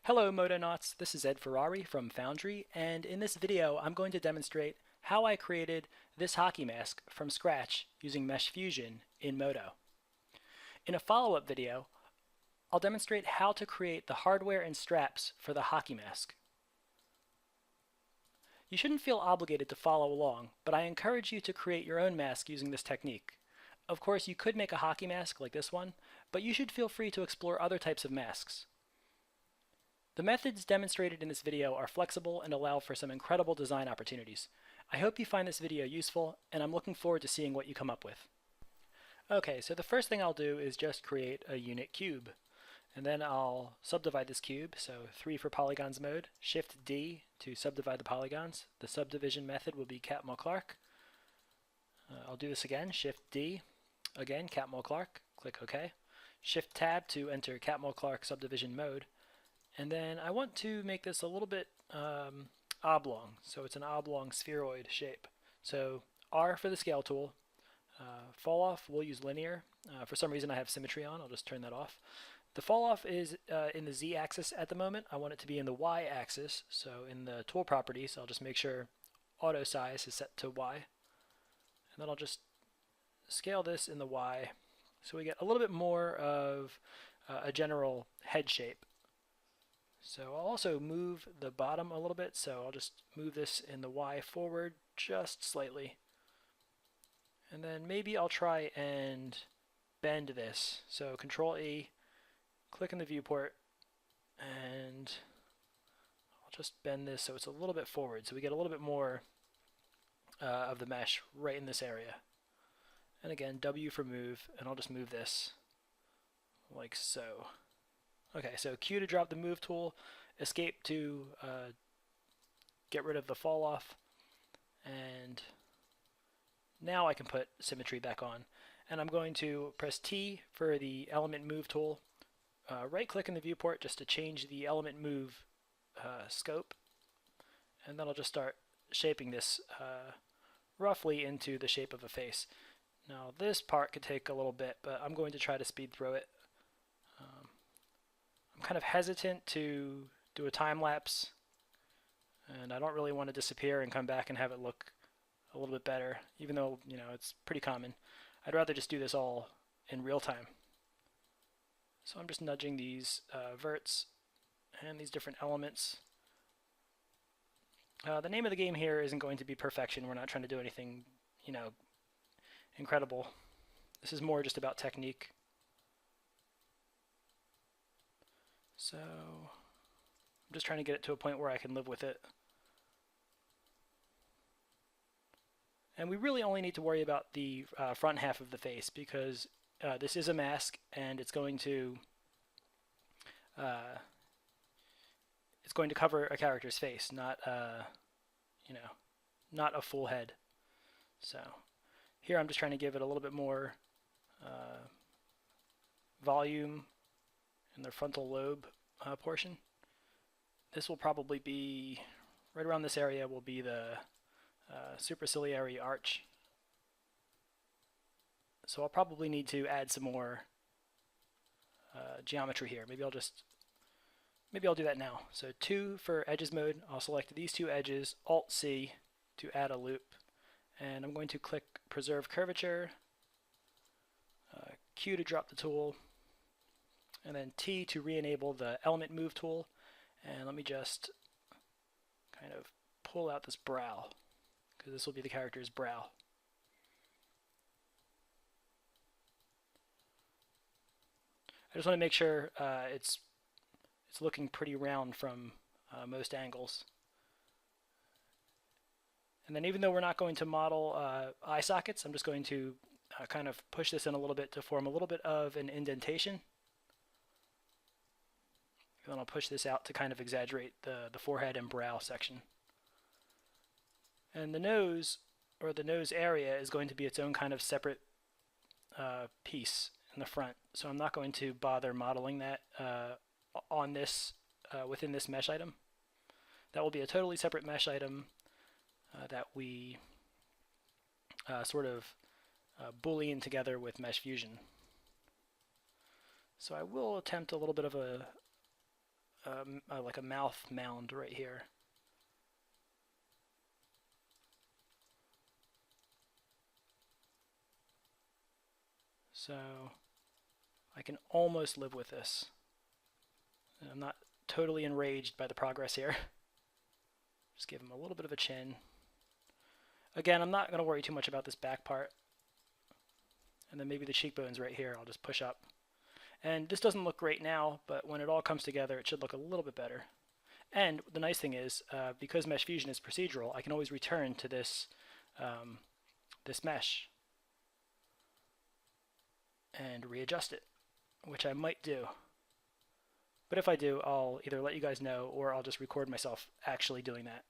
Hello Modonauts, this is Ed Ferrari from Foundry, and in this video I'm going to demonstrate how I created this hockey mask from scratch using Mesh Fusion in Modo. In a follow-up video, I'll demonstrate how to create the hardware and straps for the hockey mask. You shouldn't feel obligated to follow along, but I encourage you to create your own mask using this technique. Of course, you could make a hockey mask like this one, but you should feel free to explore other types of masks. The methods demonstrated in this video are flexible and allow for some incredible design opportunities. I hope you find this video useful, and I'm looking forward to seeing what you come up with. Okay, so the first thing I'll do is just create a unit cube. And then I'll subdivide this cube, so 3 for Polygons Mode, Shift D to subdivide the polygons. The subdivision method will be Catmull-Clark. I'll do this again, Shift D, again Catmull-Clark, click OK. Shift Tab to enter Catmull-Clark subdivision mode. And then I want to make this a little bit oblong, so it's an oblong spheroid shape. So R for the scale tool. Fall off, we'll use linear. For some reason I have symmetry on, I'll just turn that off. The fall off is in the Z axis at the moment. I want it to be in the Y axis, so in the tool properties I'll just make sure auto size is set to Y. And then I'll just scale this in the Y so we get a little bit more of a general head shape. So I'll also move the bottom a little bit, so I'll just move this in the Y forward just slightly. And then maybe I'll try and bend this. So Control E, click in the viewport, and I'll just bend this so it's a little bit forward, so we get a little bit more of the mesh right in this area. And again, W for move, and I'll just move this like so. Okay, so Q to drop the move tool, escape to get rid of the fall off, and now I can put symmetry back on. And I'm going to press T for the element move tool, right click in the viewport just to change the element move scope, and then I'll just start shaping this roughly into the shape of a face. Now this part could take a little bit, but I'm going to try to speed through it. I'm kind of hesitant to do a time lapse, and I don't really want to disappear and come back and have it look a little bit better, even though, you know, it's pretty common. I'd rather just do this all in real time. So I'm just nudging these verts and these different elements. The name of the game here isn't going to be perfection. We're not trying to do anything, you know, incredible. This is more just about technique. So I'm just trying to get it to a point where I can live with it. And we really only need to worry about the front half of the face, because this is a mask and it's going to cover a character's face, not you know, not a full head. So here I'm just trying to give it a little bit more volume in the frontal lobe portion. This will probably be right around this area will be the superciliary arch. So I'll probably need to add some more geometry here. Maybe I'll do that now. So 2 for edges mode. I'll select these 2 edges, Alt C to add a loop, and I'm going to click preserve curvature, Q to drop the tool, and then T to re-enable the element move tool. And let me just kind of pull out this brow, because this will be the character's brow. I just want to make sure it's looking pretty round from most angles. And then even though we're not going to model eye sockets, I'm just going to kind of push this in a little bit to form a little bit of an indentation. And then I'll push this out to kind of exaggerate the forehead and brow section. And the nose, or the nose area, is going to be its own kind of separate piece in the front. So I'm not going to bother modeling that on this within this mesh item. That will be a totally separate mesh item that we sort of boolean together with Mesh Fusion. So I will attempt a little bit of a like a mouth mound right here. So I can almost live with this. I'm not totally enraged by the progress here. Just give him a little bit of a chin. Again, I'm not going to worry too much about this back part. And then maybe the cheekbones right here, I'll just push up. And this doesn't look great now, but when it all comes together, it should look a little bit better. And the nice thing is, because Mesh Fusion is procedural, I can always return to this, this mesh and readjust it, which I might do. But if I do, I'll either let you guys know or I'll just record myself actually doing that.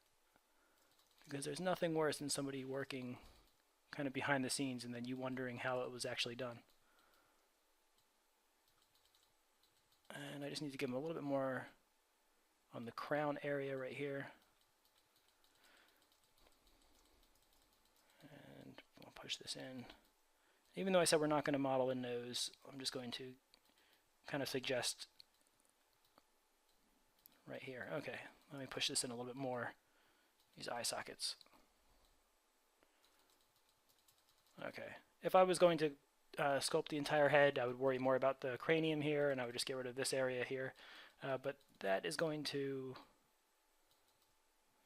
Because there's nothing worse than somebody working kind of behind the scenes and then you wondering how it was actually done. And I just need to give them a little bit more on the crown area right here. And we'll push this in. Even though I said we're not going to model a nose, I'm just going to kind of suggest right here. Okay, let me push this in a little bit more. These eye sockets. Okay, if I was going to sculpt the entire head, I would worry more about the cranium here, and I would just get rid of this area here. But that is going to,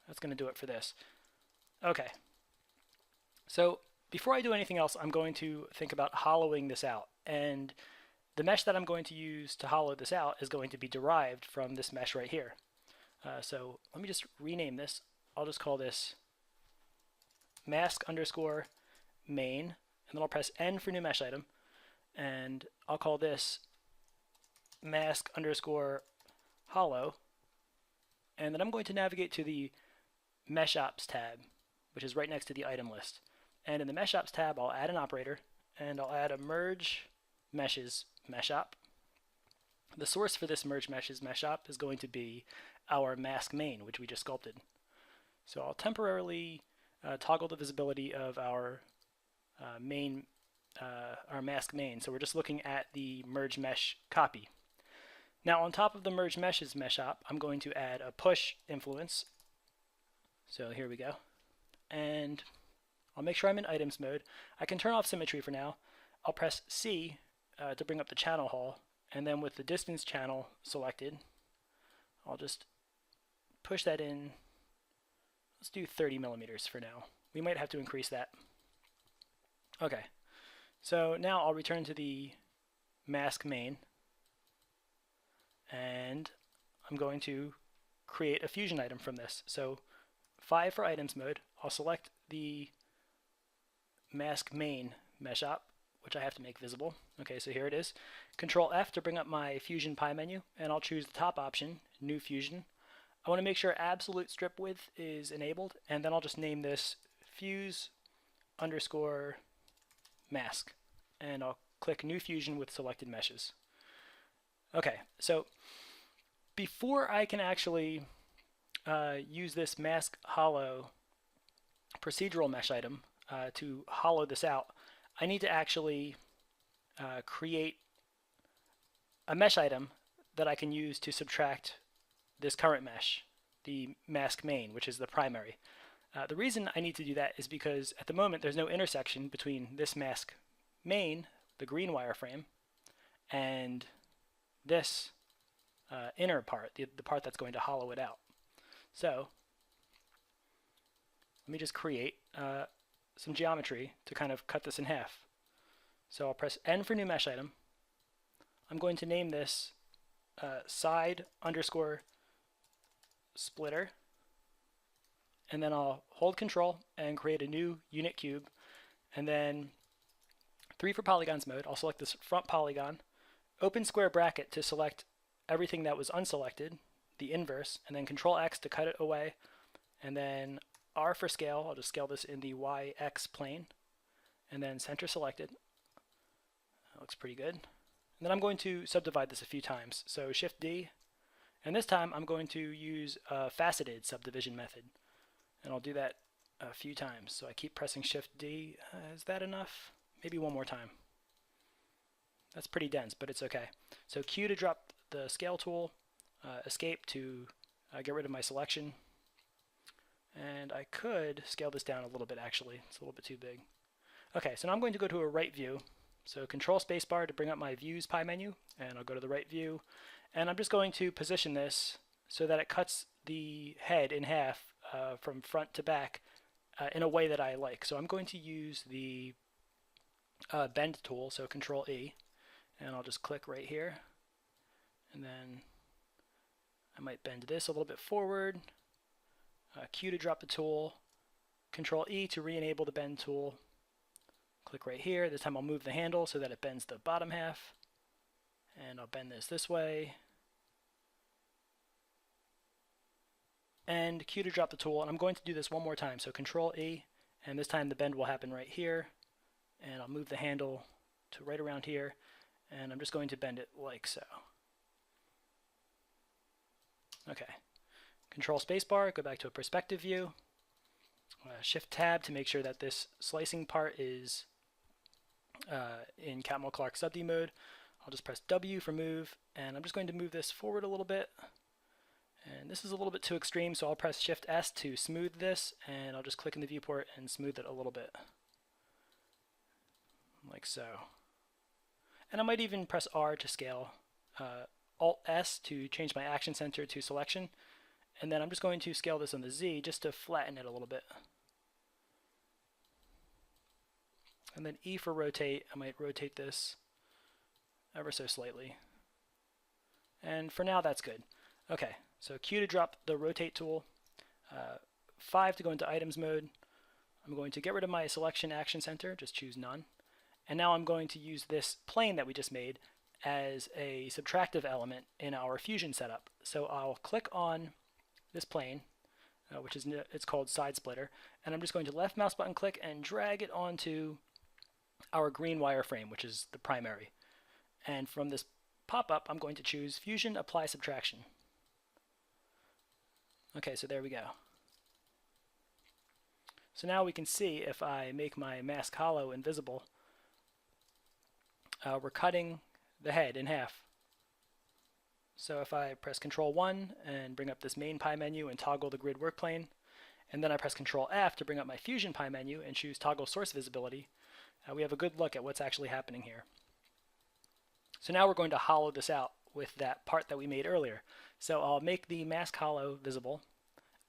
that's going to do it for this. Okay, so before I do anything else, I'm going to think about hollowing this out. And the mesh that I'm going to use to hollow this out is going to be derived from this mesh right here. So let me just rename this. I'll just call this mask underscore main, and then I'll press N for new mesh item, and I'll call this mask underscore hollow, and then I'm going to navigate to the mesh ops tab, which is right next to the item list. And in the mesh ops tab, I'll add an operator, and I'll add a merge meshes mesh op. The source for this merge meshes mesh op is going to be our mask main, which we just sculpted. So I'll temporarily toggle the visibility of our our mask main. So we're just looking at the merge mesh copy. Now on top of the merge meshes mesh op, I'm going to add a push influence. So here we go. And I'll make sure I'm in items mode. I can turn off symmetry for now. I'll press C to bring up the channel hall, and then with the distance channel selected, I'll just push that in. Let's do 30 millimeters for now. We might have to increase that. Okay, so now I'll return to the mask main, and I'm going to create a fusion item from this. So 5 for items mode. I'll select the mask main mesh op, which I have to make visible. Okay, so here it is. Control F to bring up my fusion pie menu, and I'll choose the top option, new fusion. I want to make sure absolute strip width is enabled, and then I'll just name this fuse underscore mask, and I'll click new fusion with selected meshes. Okay, so before I can actually use this mask hollow procedural mesh item to hollow this out, I need to actually create a mesh item that I can use to subtract this current mesh, the mask main, which is the primary. The reason I need to do that is because at the moment there's no intersection between this mask main, the green wireframe, and this inner part, the part that's going to hollow it out. So let me just create some geometry to kind of cut this in half. So I'll press N for new mesh item. I'm going to name this side underscore splitter, and then I'll hold control and create a new unit cube, and then 3 for polygons mode. I'll select this front polygon, open square bracket to select everything that was unselected, the inverse, and then control X to cut it away, and then R for scale. I'll just scale this in the YX plane, and then center selected. That looks pretty good. And then I'm going to subdivide this a few times. So Shift D, and this time I'm going to use a faceted subdivision method. And I'll do that a few times. So I keep pressing Shift D. Is that enough? Maybe one more time. That's pretty dense, but it's okay. So Q to drop the scale tool. escape to get rid of my selection. And I could scale this down a little bit actually. It's a little bit too big. Okay, so now I'm going to go to a right view. So Control Spacebar to bring up my Views pie menu, and I'll go to the right view. And I'm just going to position this so that it cuts the head in half from front to back in a way that I like. So I'm going to use the Bend tool, so Control E, and I'll just click right here. And then I might bend this a little bit forward. Q to drop the tool. Control E to re-enable the Bend tool. Click right here. This time I'll move the handle so that it bends the bottom half. And I'll bend this way. And Q to drop the tool. And I'm going to do this one more time. So Control E, and this time the bend will happen right here. And I'll move the handle to right around here. And I'm just going to bend it like so. Okay. Control Spacebar, go back to a perspective view. Shift Tab to make sure that this slicing part is in Catmull-Clark Subdivision Mode. I'll just press W for move, and I'm just going to move this forward a little bit. And this is a little bit too extreme, so I'll press Shift S to smooth this, and I'll just click in the viewport and smooth it a little bit. Like so. And I might even press R to scale. Alt S to change my action center to selection. And then I'm just going to scale this on the Z just to flatten it a little bit. And then E for rotate. I might rotate this ever so slightly. And for now, that's good. Okay, so Q to drop the rotate tool. 5 to go into items mode. I'm going to get rid of my selection action center, just choose none. And now I'm going to use this plane that we just made as a subtractive element in our fusion setup. So I'll click on this plane, which is it's called Side Splitter, and I'm just going to left mouse button click and drag it onto our green wireframe, which is the primary. And from this pop-up, I'm going to choose Fusion Apply Subtraction. Okay, so there we go. So now we can see if I make my mask hollow invisible, we're cutting the head in half. So if I press Control 1 and bring up this main pie menu and toggle the grid work plane, and then I press Control F to bring up my fusion pie menu and choose toggle source visibility, we have a good look at what's actually happening here. So now we're going to hollow this out with that part that we made earlier. So I'll make the mask hollow visible.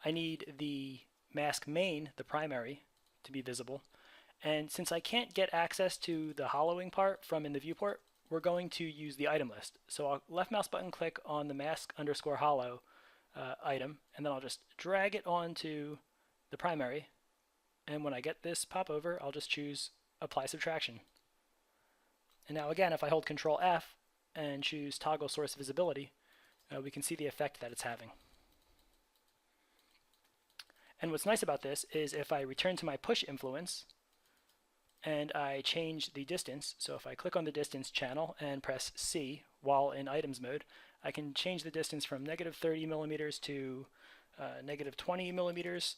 I need the mask main, the primary, to be visible. And since I can't get access to the hollowing part from in the viewport, we're going to use the item list. So I'll left mouse button click on the mask underscore hollow item, and then I'll just drag it onto the primary. And when I get this pop over, I'll just choose Apply Subtraction. And now again, if I hold Control F and choose Toggle Source Visibility, we can see the effect that it's having. And what's nice about this is if I return to my push influence and I change the distance, so if I click on the distance channel and press C while in items mode, I can change the distance from -30 millimeters to -20 millimeters,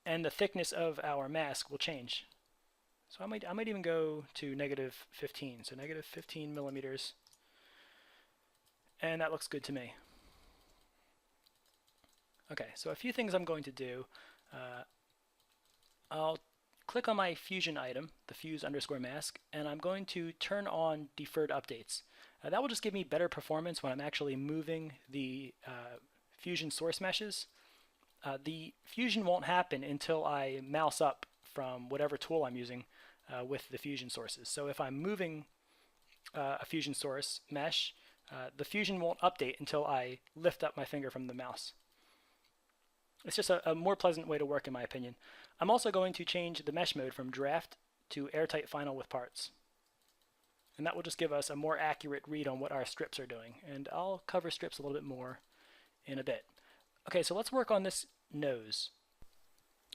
and the thickness of our mask will change. So I might even go to -15, so -15 millimeters, and that looks good to me. Okay, so a few things I'm going to do. I'll click on my fusion item, the fuse underscore mask, and I'm going to turn on deferred updates. That will just give me better performance when I'm actually moving the fusion source meshes. The fusion won't happen until I mouse up from whatever tool I'm using with the fusion sources. So if I'm moving a fusion source mesh, the fusion won't update until I lift up my finger from the mouse. It's just a more pleasant way to work, in my opinion. I'm also going to change the mesh mode from draft to airtight final with parts. And that will just give us a more accurate read on what our strips are doing. And I'll cover strips a little bit more in a bit. Okay, so let's work on this nose.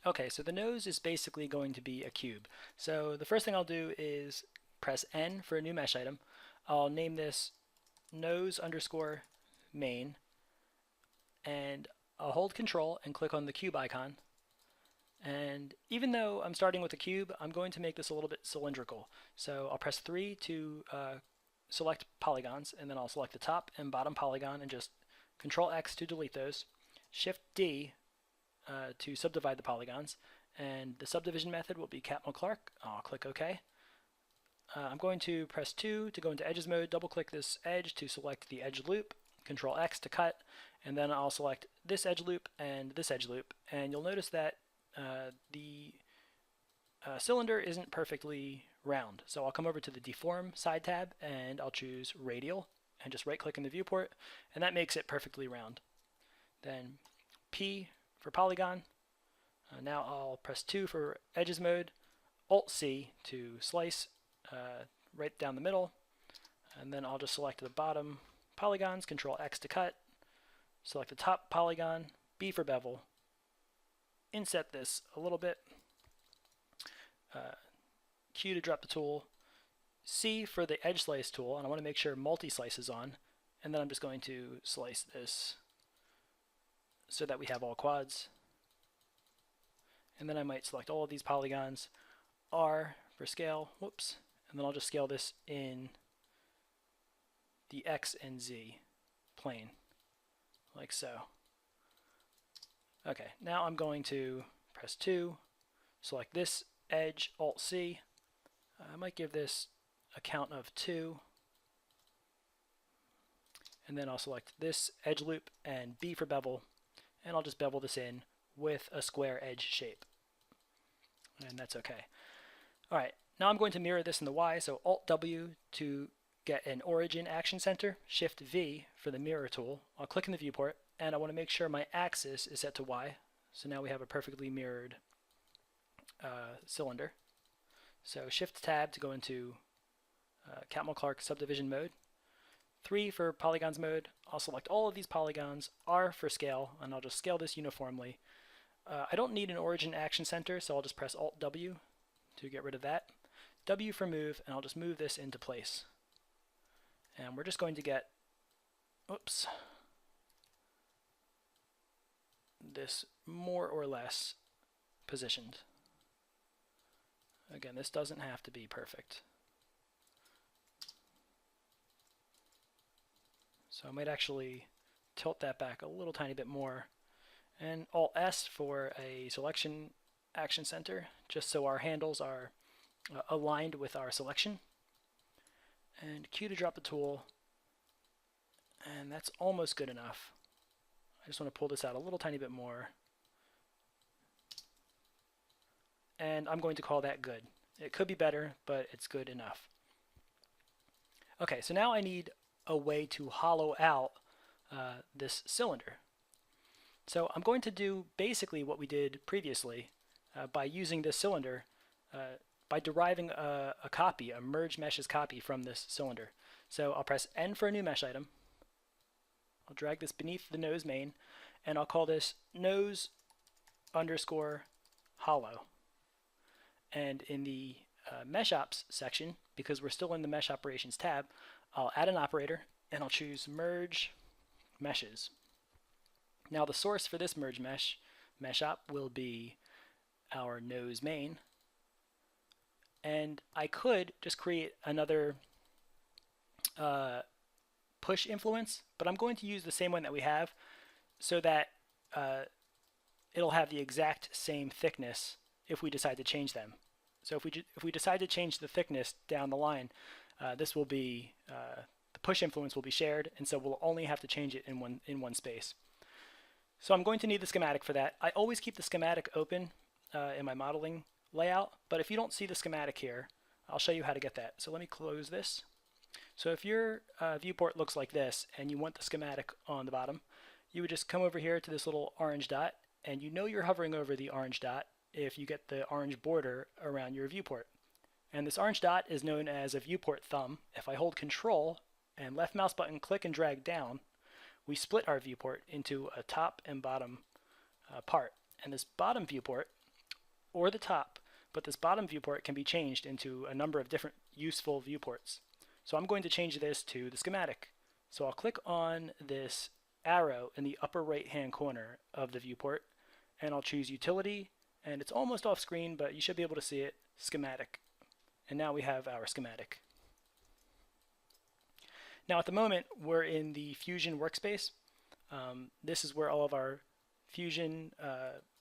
Okay, so the nose is basically going to be a cube. So the first thing I'll do is press N for a new mesh item. I'll name this nose underscore main, and I'll hold Control and click on the cube icon. And even though I'm starting with a cube, I'm going to make this a little bit cylindrical. So I'll press 3 to select polygons, and then I'll select the top and bottom polygon and just Control X to delete those, Shift D to subdivide the polygons, and the subdivision method will be Catmull-Clark. I'll click OK. I'm going to press 2 to go into Edges mode, double click this edge to select the edge loop, Control X to cut, and then I'll select this edge loop and this edge loop, and you'll notice that the cylinder isn't perfectly round. So I'll come over to the Deform side tab and I'll choose Radial and just right click in the viewport, and that makes it perfectly round. Then P for polygon. Now I'll press 2 for Edges mode, Alt C to slice right down the middle, and then I'll just select the bottom polygons, Control X to cut, select the top polygon, B for bevel, inset this a little bit, Q to drop the tool, C for the edge slice tool, and I want to make sure multi-slice is on, and then I'm just going to slice this so that we have all quads. And then I might select all of these polygons, R for scale, whoops, and then I'll just scale this in the X and Z plane, like so. Okay, now I'm going to press 2, select this edge, Alt C. I might give this a count of 2, and then I'll select this edge loop and B for bevel, and I'll just bevel this in with a square edge shape, and that's okay. Alright, now I'm going to mirror this in the Y, so Alt W to get an origin action center, Shift V for the mirror tool. I'll click in the viewport, and I want to make sure my axis is set to Y, so now we have a perfectly mirrored cylinder. So Shift Tab to go into Catmull-Clark Subdivision Mode. 3 for Polygons Mode. I'll select all of these polygons, R for scale, and I'll just scale this uniformly. I don't need an origin action center, so I'll just press Alt W to get rid of that. W for move, and I'll just move this into place. And we're just going to get, oops, this more or less positioned. Again, this doesn't have to be perfect. So I might actually tilt that back a little tiny bit more. And Alt S for a selection action center, just so our handles are aligned with our selection. And Q to drop the tool. And that's almost good enough. I just want to pull this out a little tiny bit more. And I'm going to call that good. It could be better, but it's good enough. Okay, so now I need a way to hollow out this cylinder. So I'm going to do basically what we did previously by using this cylinder, by deriving a copy, a merge meshes copy from this cylinder. So I'll press N for a new mesh item. I'll drag this beneath the nose main, and I'll call this nose underscore hollow. And in the Mesh Ops section, because we're still in the Mesh Operations tab, I'll add an operator, and I'll choose Merge Meshes. Now the source for this merge mesh op will be our nose main, and I could just create another push influence, but I'm going to use the same one that we have so that it'll have the exact same thickness if we decide to change them. So if we decide to change the thickness down the line, this will be the push influence will be shared, and so we'll only have to change it in one space. So I'm going to need the schematic for that. I always keep the schematic open in my modeling layout, but if you don't see the schematic here, I'll show you how to get that. So let me close this. So if your viewport looks like this and you want the schematic on the bottom, you would just come over here to this little orange dot, and you know you're hovering over the orange dot if you get the orange border around your viewport. And this orange dot is known as a viewport thumb. If I hold Control and left mouse button click and drag down, we split our viewport into a top and bottom part. And this bottom viewport, or the top, but this bottom viewport can be changed into a number of different useful viewports. So I'm going to change this to the schematic. So I'll click on this arrow in the upper right hand corner of the viewport, and I'll choose Utility, and it's almost off screen, but you should be able to see it, Schematic. And now we have our schematic. Now at the moment we're in the Fusion workspace. This is where all of our Fusion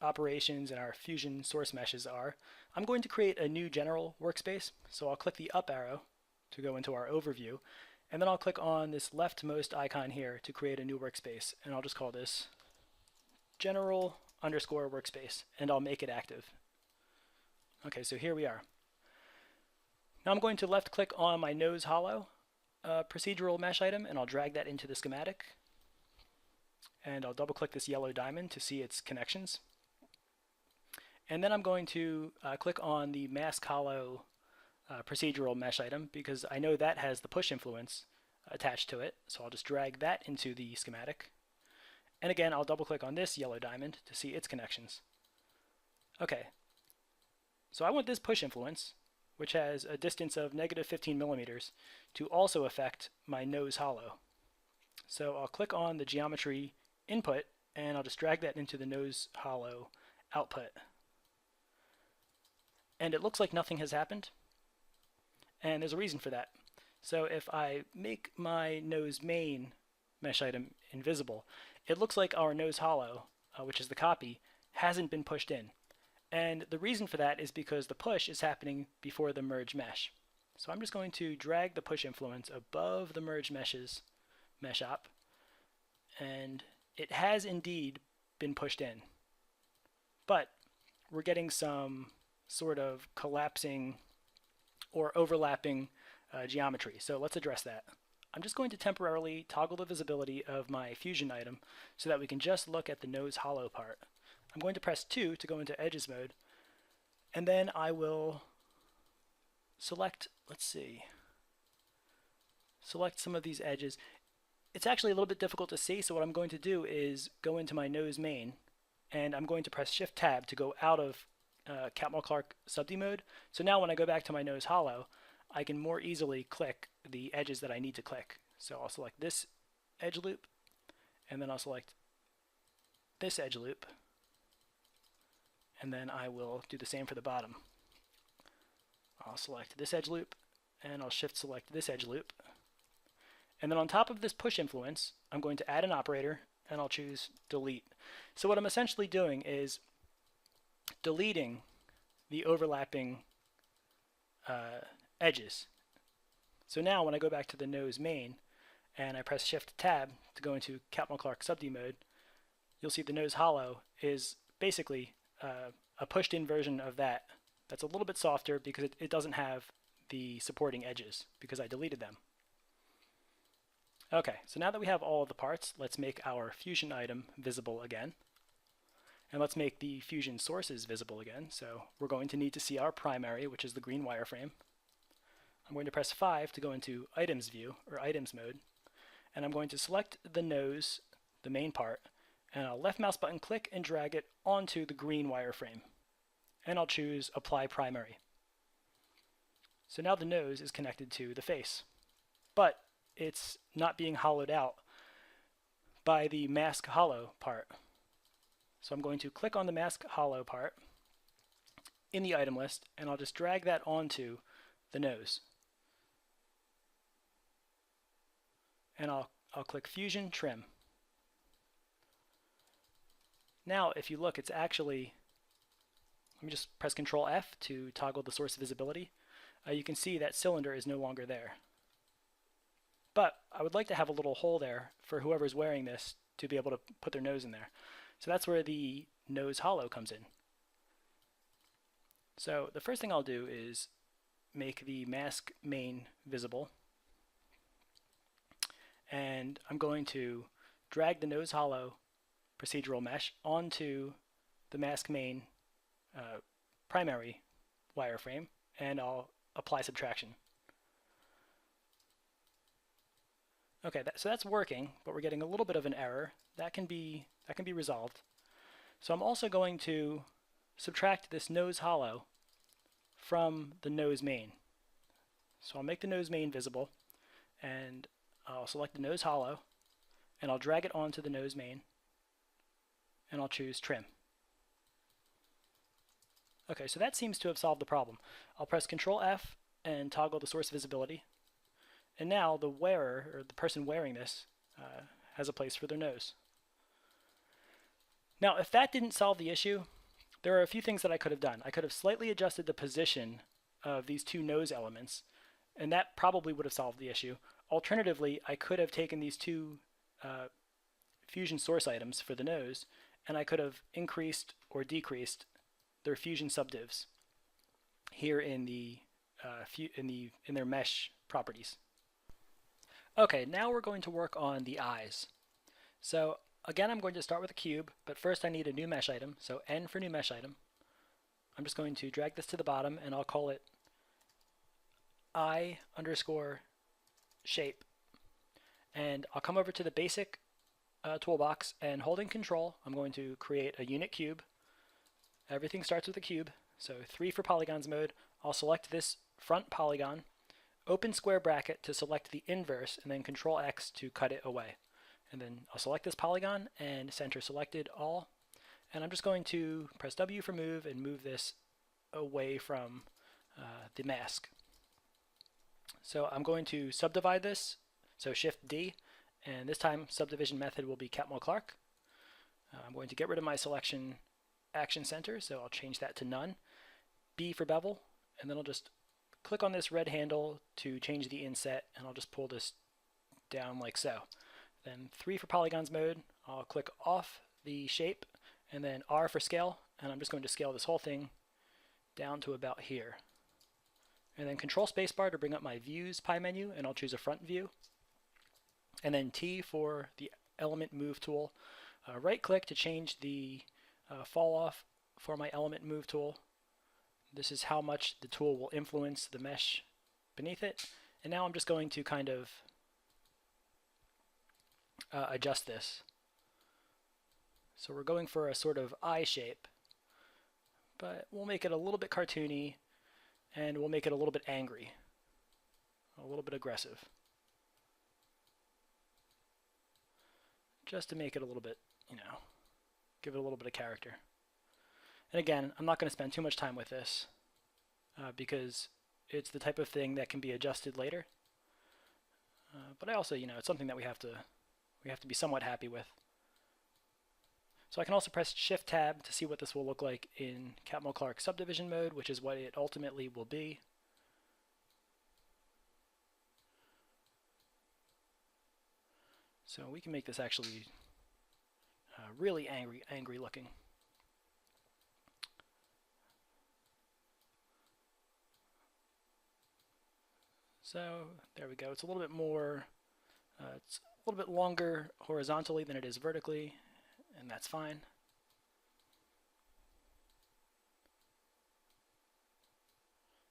operations and our Fusion source meshes are. I'm going to create a new general workspace, so I'll click the up arrow to go into our overview, and then I'll click on this leftmost icon here to create a new workspace, and I'll just call this general underscore workspace, and I'll make it active. Okay, so here we are. Now I'm going to left click on my nose hollow procedural mesh item, and I'll drag that into the schematic. And I'll double click this yellow diamond to see its connections. And then I'm going to click on the mask hollow procedural mesh item because I know that has the push influence attached to it. So I'll just drag that into the schematic. And again, I'll double click on this yellow diamond to see its connections. Okay, so I want this push influence, which has a distance of -15 millimeters, to also affect my nose hollow. So I'll click on the geometry input and I'll just drag that into the nose hollow output. And it looks like nothing has happened. And there's a reason for that. So if I make my nose main mesh item invisible, it looks like our nose hollow, which is the copy, hasn't been pushed in. And the reason for that is because the push is happening before the merge mesh. So I'm just going to drag the push influence above the merge meshes mesh op, and it has indeed been pushed in. But we're getting some sort of collapsing or overlapping geometry. So let's address that. I'm just going to temporarily toggle the visibility of my Fusion item so that we can just look at the nose hollow part. I'm going to press 2 to go into Edges mode, and then I will select, select some of these edges. It's actually a little bit difficult to see, so what I'm going to do is go into my nose main, and I'm going to press Shift Tab to go out of Catmull-Clark Subdivision Mode. So now when I go back to my nose hollow, I can more easily click the edges that I need to click. So I'll select this edge loop, and then I'll select this edge loop, and then I will do the same for the bottom. I'll select this edge loop, and I'll shift select this edge loop. And then on top of this push influence, I'm going to add an operator, and I'll choose delete. So what I'm essentially doing is deleting the overlapping edges. So now when I go back to the nose main, and I press Shift Tab to go into Catmull-Clark Subdivision Mode, you'll see the nose hollow is basically a pushed in version of that. That's a little bit softer because it doesn't have the supporting edges because I deleted them. Okay, so now that we have all of the parts, let's make our Fusion item visible again. And let's make the Fusion sources visible again. So we're going to need to see our primary, which is the green wireframe. I'm going to press 5 to go into Items View, or Items Mode. And I'm going to select the nose, the main part, and I'll left mouse button click and drag it onto the green wireframe. And I'll choose Apply Primary. So now the nose is connected to the face. But it's not being hollowed out by the mask hollow part. So I'm going to click on the mask hollow part in the item list, and I'll just drag that onto the nose. And I'll click Fusion Trim. Now if you look, it's actually, let me just press Control F to toggle the source visibility. You can see that cylinder is no longer there. But I would like to have a little hole there for whoever's wearing this to be able to put their nose in there. So that's where the nose hollow comes in. So the first thing I'll do is make the mask main visible. And I'm going to drag the nose hollow procedural mesh onto the mask main primary wireframe, and I'll apply subtraction. Okay, so that's working, but we're getting a little bit of an error. That can be resolved. So I'm also going to subtract this nose hollow from the nose main. So I'll make the nose main visible, and I'll select the nose hollow, and I'll drag it onto the nose main, and I'll choose Trim. Okay, so that seems to have solved the problem. I'll press Control F and toggle the source visibility. And now the wearer, or the person wearing this, has a place for their nose. Now, if that didn't solve the issue, there are a few things that I could have done. I could have slightly adjusted the position of these two nose elements, and that probably would have solved the issue. Alternatively, I could have taken these two fusion source items for the nose, and I could have increased or decreased their fusion subdivs here in their mesh properties. Okay, now we're going to work on the eyes. So again, I'm going to start with a cube, but first I need a new mesh item. So N for new mesh item. I'm just going to drag this to the bottom, and I'll call it eye underscore shape. And I'll come over to the basic toolbox, and holding Control, I'm going to create a unit cube. Everything starts with a cube, so 3 for Polygons mode. I'll select this front polygon, open square bracket to select the inverse, and then Control X to cut it away. And then I'll select this polygon and center selected all. And I'm just going to press W for move and move this away from the mask. So I'm going to subdivide this, so Shift D, and this time subdivision method will be Catmull Clark. I'm going to get rid of my selection action center, so I'll change that to none. B for bevel, and then I'll just click on this red handle to change the inset, and I'll just pull this down like so. Then 3 for Polygons mode, I'll click off the shape, and then R for scale, and I'm just going to scale this whole thing down to about here. And then Control Spacebar to bring up my Views pie menu, and I'll choose a front view. And then T for the element move tool. Right click to change the fall off for my element move tool. This is how much the tool will influence the mesh beneath it. And now I'm just going to kind of adjust this. So we're going for a sort of eye shape, but we'll make it a little bit cartoony, and we'll make it a little bit angry, a little bit aggressive, just to make it a little bit, give it a little bit of character. And again, I'm not going to spend too much time with this because it's the type of thing that can be adjusted later. But I also, it's something that we have to be somewhat happy with. So I can also press Shift Tab to see what this will look like in Catmull Clark Subdivision Mode, which is what it ultimately will be. So we can make this actually really angry looking. So there we go. It's a little bit more, it's a little bit longer horizontally than it is vertically, and that's fine.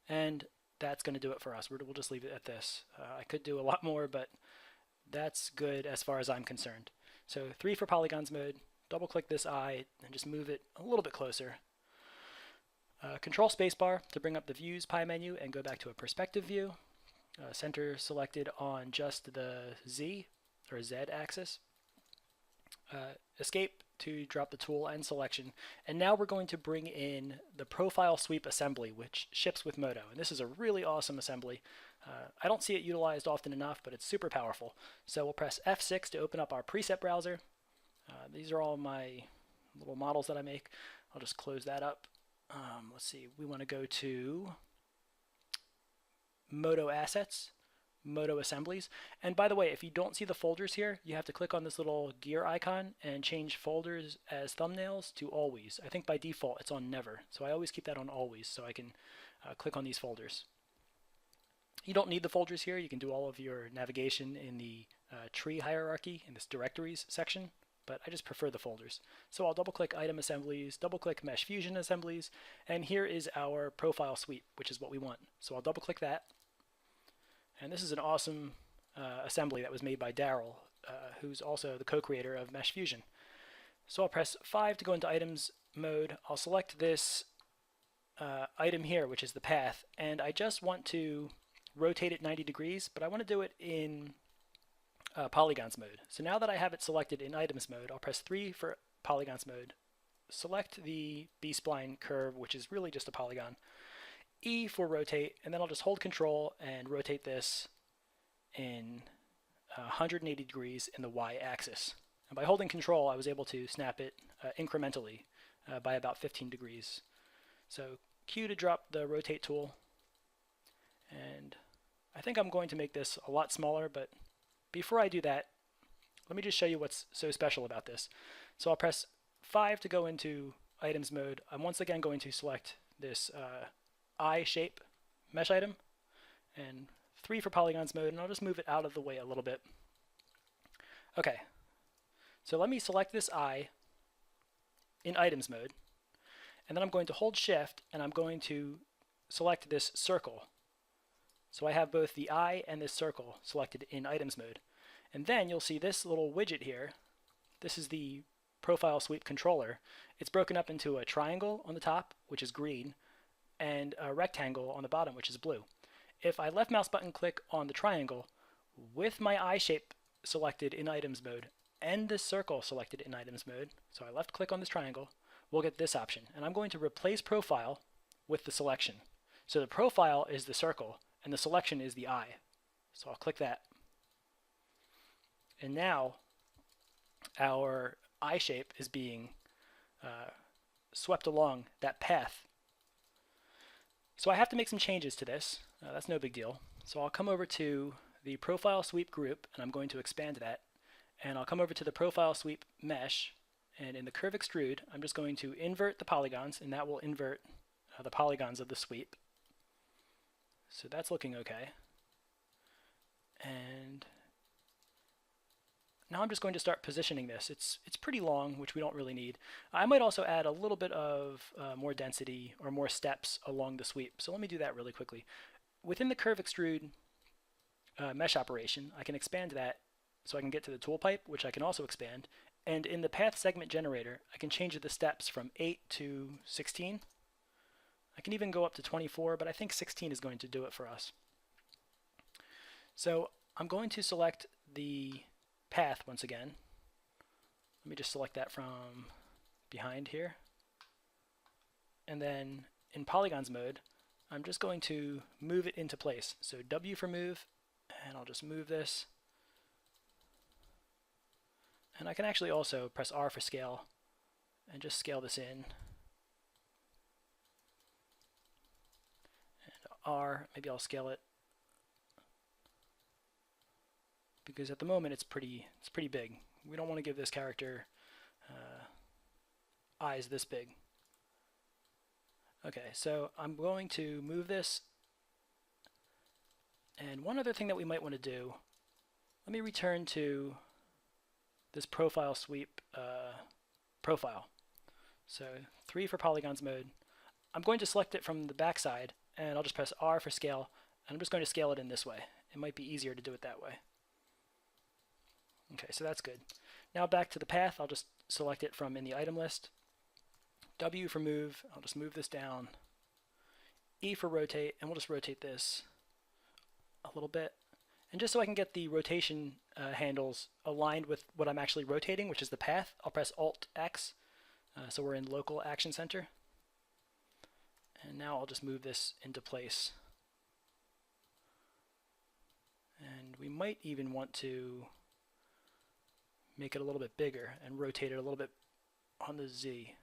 And that's going to do it for us. We'll just leave it at this. I could do a lot more, but that's good as far as I'm concerned. So 3 for Polygons mode, double click this eye and just move it a little bit closer. Control Spacebar to bring up the Views pie menu and go back to a perspective view. Center selected on just the Z or Z axis. Escape to drop the tool and selection. And now we're going to bring in the profile sweep assembly, which ships with Modo. And this is a really awesome assembly. I don't see it utilized often enough, but it's super powerful. So we'll press F6 to open up our preset browser. These are all my little models that I make. I'll just close that up. Let's see, we want to go to Modo Assets, Modo Assemblies. And by the way, if you don't see the folders here, you have to click on this little gear icon and change folders as thumbnails to always. I think by default it's on never, so I always keep that on always so I can click on these folders. You don't need the folders here. You can do all of your navigation in the tree hierarchy in this directories section, but I just prefer the folders. So I'll double click item assemblies, double click mesh fusion assemblies, and here is our profile sweep, which is what we want. So I'll double click that. And this is an awesome assembly that was made by Daryl, who's also the co-creator of Mesh Fusion. So I'll press 5 to go into items mode. I'll select this item here, which is the path, and I just want to rotate it 90 degrees, but I want to do it in Polygons mode. So now that I have it selected in items mode, I'll press 3 for Polygons mode, select the B-spline curve, which is really just a polygon, E for rotate, and then I'll just hold Control and rotate this in 180 degrees in the Y-axis. And by holding Control, I was able to snap it incrementally by about 15 degrees. So Q to drop the rotate tool, and I think I'm going to make this a lot smaller, but before I do that, let me just show you what's so special about this. So I'll press 5 to go into Items Mode. I'm once again going to select this eye shape mesh item, and 3 for Polygons Mode, and I'll just move it out of the way a little bit. Okay, so let me select this eye in Items Mode, and then I'm going to hold Shift, and I'm going to select this circle. So I have both the eye and this circle selected in Items Mode. And then you'll see this little widget here. This is the Profile Sweep controller. It's broken up into a triangle on the top, which is green, and a rectangle on the bottom, which is blue. If I left mouse button click on the triangle with my eye shape selected in Items Mode and this circle selected in Items Mode, so I left click on this triangle, we'll get this option. And I'm going to replace profile with the selection. So the profile is the circle and the selection is the eye. So I'll click that. And now our eye shape is being swept along that path. So I have to make some changes to this. That's no big deal. So I'll come over to the Profile Sweep group, and I'm going to expand that. And I'll come over to the Profile Sweep mesh, and in the Curve Extrude, I'm just going to invert the polygons, and that will invert the polygons of the sweep. So that's looking okay. And now I'm just going to start positioning this. It's pretty long, which we don't really need. I might also add a little bit of more density or more steps along the sweep. So let me do that really quickly. Within the Curve Extrude mesh operation, I can expand that so I can get to the tool pipe, which I can also expand. And in the Path Segment Generator, I can change the steps from 8 to 16. I can even go up to 24, but I think 16 is going to do it for us. So I'm going to select the path once again. Let me just select that from behind here. And then in Polygons Mode, I'm just going to move it into place. So W for move, and I'll just move this. And I can actually also press R for scale and just scale this in. And R, maybe I'll scale it, because at the moment it's pretty big. We don't want to give this character eyes this big. Okay, so I'm going to move this. And one other thing that we might want to do, let me return to this Profile Sweep profile. So 3 for Polygons Mode. I'm going to select it from the back side, and I'll just press R for scale, and I'm just going to scale it in this way. It might be easier to do it that way. Okay, so that's good. Now back to the path, I'll just select it from in the item list. W for move, I'll just move this down. E for rotate, and we'll just rotate this a little bit. And just so I can get the rotation handles aligned with what I'm actually rotating, which is the path, I'll press Alt-X, so we're in Local Action Center. And now I'll just move this into place. And we might even want to make it a little bit bigger and rotate it a little bit on the Z.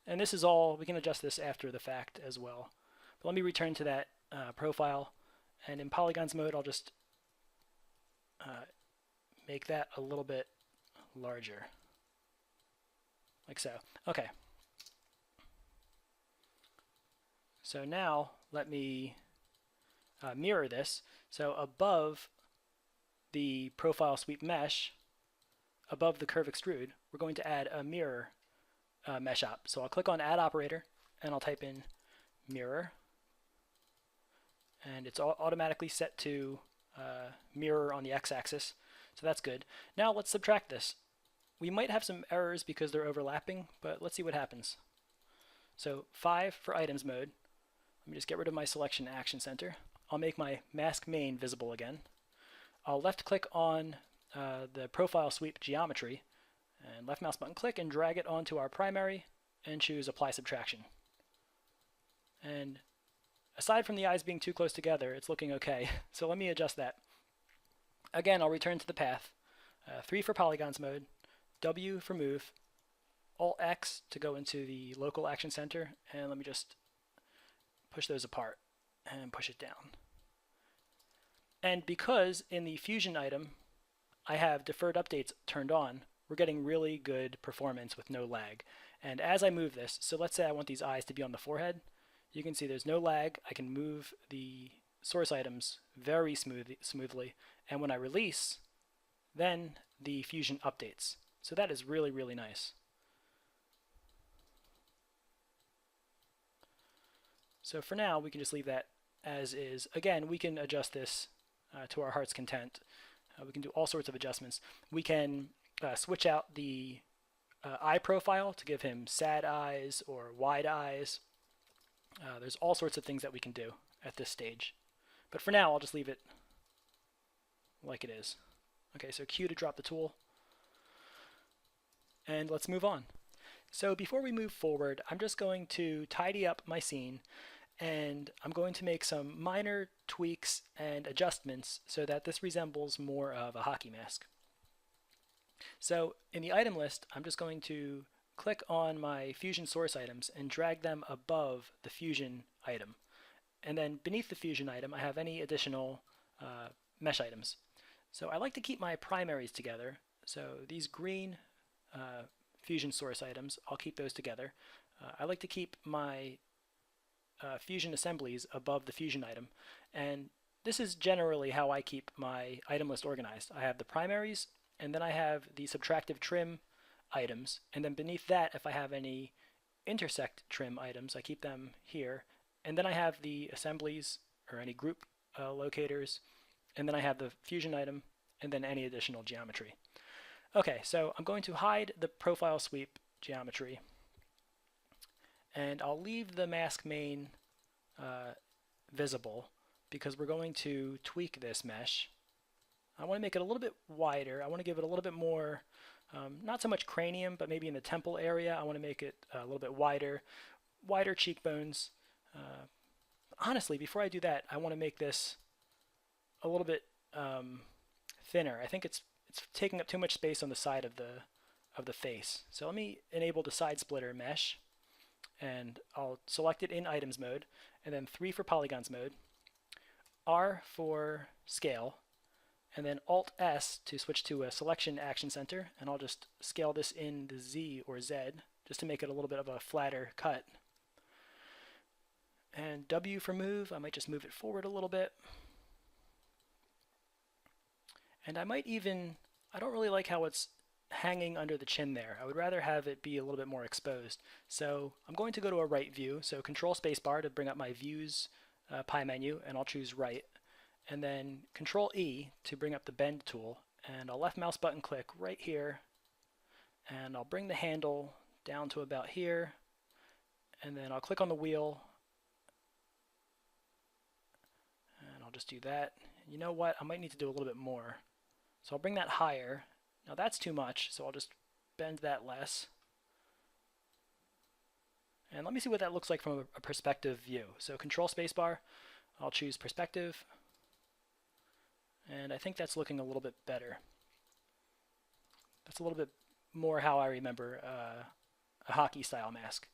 And this is all, we can adjust this after the fact as well. But let me return to that profile, and in Polygons Mode I'll just make that a little bit larger, like so. Okay. So now let me mirror this. So above the Profile Sweep mesh, above the Curve Extrude, we're going to add a mirror mesh op. So I'll click on Add Operator, and I'll type in mirror, and it's automatically set to mirror on the x-axis, so that's good. Now let's subtract this. We might have some errors because they're overlapping, but let's see what happens. So 5 for Items Mode. Let me just get rid of my Selection Action Center. I'll make my Mask Main visible again. I'll left click on the Profile Sweep Geometry, and left mouse button click and drag it onto our primary and choose Apply Subtraction. And aside from the eyes being too close together, it's looking okay. So let me adjust that. Again, I'll return to the path. 3 for Polygons Mode, W for Move, Alt X to go into the local action center, and let me just push those apart and push it down. And because in the Fusion item I have deferred updates turned on, we're getting really good performance with no lag. And as I move this, so let's say I want these eyes to be on the forehead, you can see there's no lag. I can move the source items very smoothly, and when I release, then the Fusion updates. So that is really, really nice. So for now, we can just leave that as is. Again, we can adjust this to our heart's content. We can do all sorts of adjustments. We can switch out the eye profile to give him sad eyes or wide eyes. There's all sorts of things that we can do at this stage. But for now, I'll just leave it like it is. Okay, so Q to drop the tool. And let's move on. So before we move forward, I'm just going to tidy up my scene, and I'm going to make some minor tweaks and adjustments so that this resembles more of a hockey mask. So in the item list, I'm just going to click on my Fusion source items and drag them above the Fusion item. And then beneath the Fusion item, I have any additional mesh items. So I like to keep my primaries together. So these green Fusion source items, I'll keep those together. I like to keep my Fusion assemblies above the Fusion item. And this is generally how I keep my item list organized. I have the primaries, and then I have the subtractive trim items, and then beneath that, if I have any intersect trim items, I keep them here, and then I have the assemblies or any group locators, and then I have the Fusion item, and then any additional geometry. Okay, so I'm going to hide the profile sweep geometry, and I'll leave the mask main visible because we're going to tweak this mesh. I want to make it a little bit wider. I want to give it a little bit more, not so much cranium, but maybe in the temple area. I want to make it a little bit wider cheekbones. Honestly, before I do that, I want to make this a little bit thinner. I think it's taking up too much space on the side of the face. So let me enable the side splitter mesh, and I'll select it in items mode, and then 3 for polygons mode, R for scale, and then Alt S to switch to a selection action center, and I'll just scale this in the Z or Z just to make it a little bit of a flatter cut. And W for move, I might just move it forward a little bit. And I might even, I don't really like how it's hanging under the chin there. I would rather have it be a little bit more exposed. So I'm going to go to a right view, so Control Spacebar to bring up my views pie menu, and I'll choose right. And then Control E to bring up the bend tool, and I'll left mouse button click right here, and I'll bring the handle down to about here, and then I'll click on the wheel, and I'll just do that. You know what, I might need to do a little bit more. So I'll bring that higher. Now that's too much, so I'll just bend that less. And let me see what that looks like from a perspective view. So Control Spacebar, I'll choose perspective, and I think that's looking a little bit better. That's a little bit more how I remember a hockey style mask.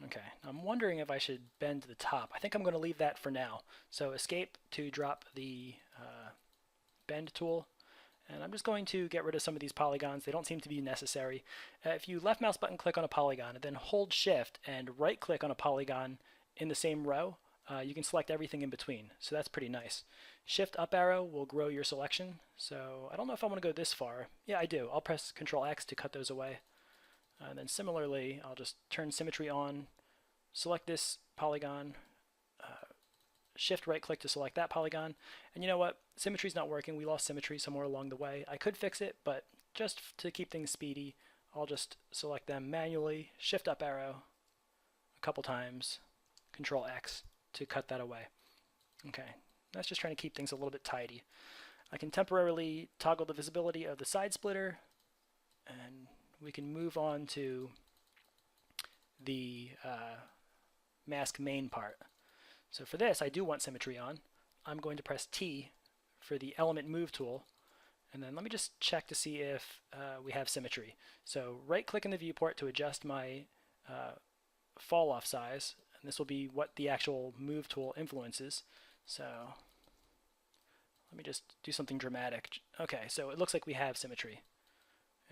Okay, I'm wondering if I should bend the top. I think I'm going to leave that for now. So escape to drop the bend tool, and I'm just going to get rid of some of these polygons. They don't seem to be necessary. If you left mouse button click on a polygon and then hold shift and right click on a polygon in the same row, you can select everything in between. So that's pretty nice. Shift up arrow will grow your selection. So I don't know if I want to go this far. Yeah, I do. I'll press Control X to cut those away. And then similarly, I'll just turn symmetry on, select this polygon, shift right click to select that polygon. And you know what? Symmetry's not working. We lost symmetry somewhere along the way. I could fix it, but just to keep things speedy, I'll just select them manually, shift up arrow a couple times, Control X to cut that away. Okay, that's just trying to keep things a little bit tidy. I can temporarily toggle the visibility of the side splitter, and we can move on to the mask main part. So for this, I do want symmetry on. I'm going to press T for the element move tool, and then let me just check to see if we have symmetry. So right click in the viewport to adjust my fall off size, and this will be what the actual move tool influences. So let me just do something dramatic. Okay, so it looks like we have symmetry,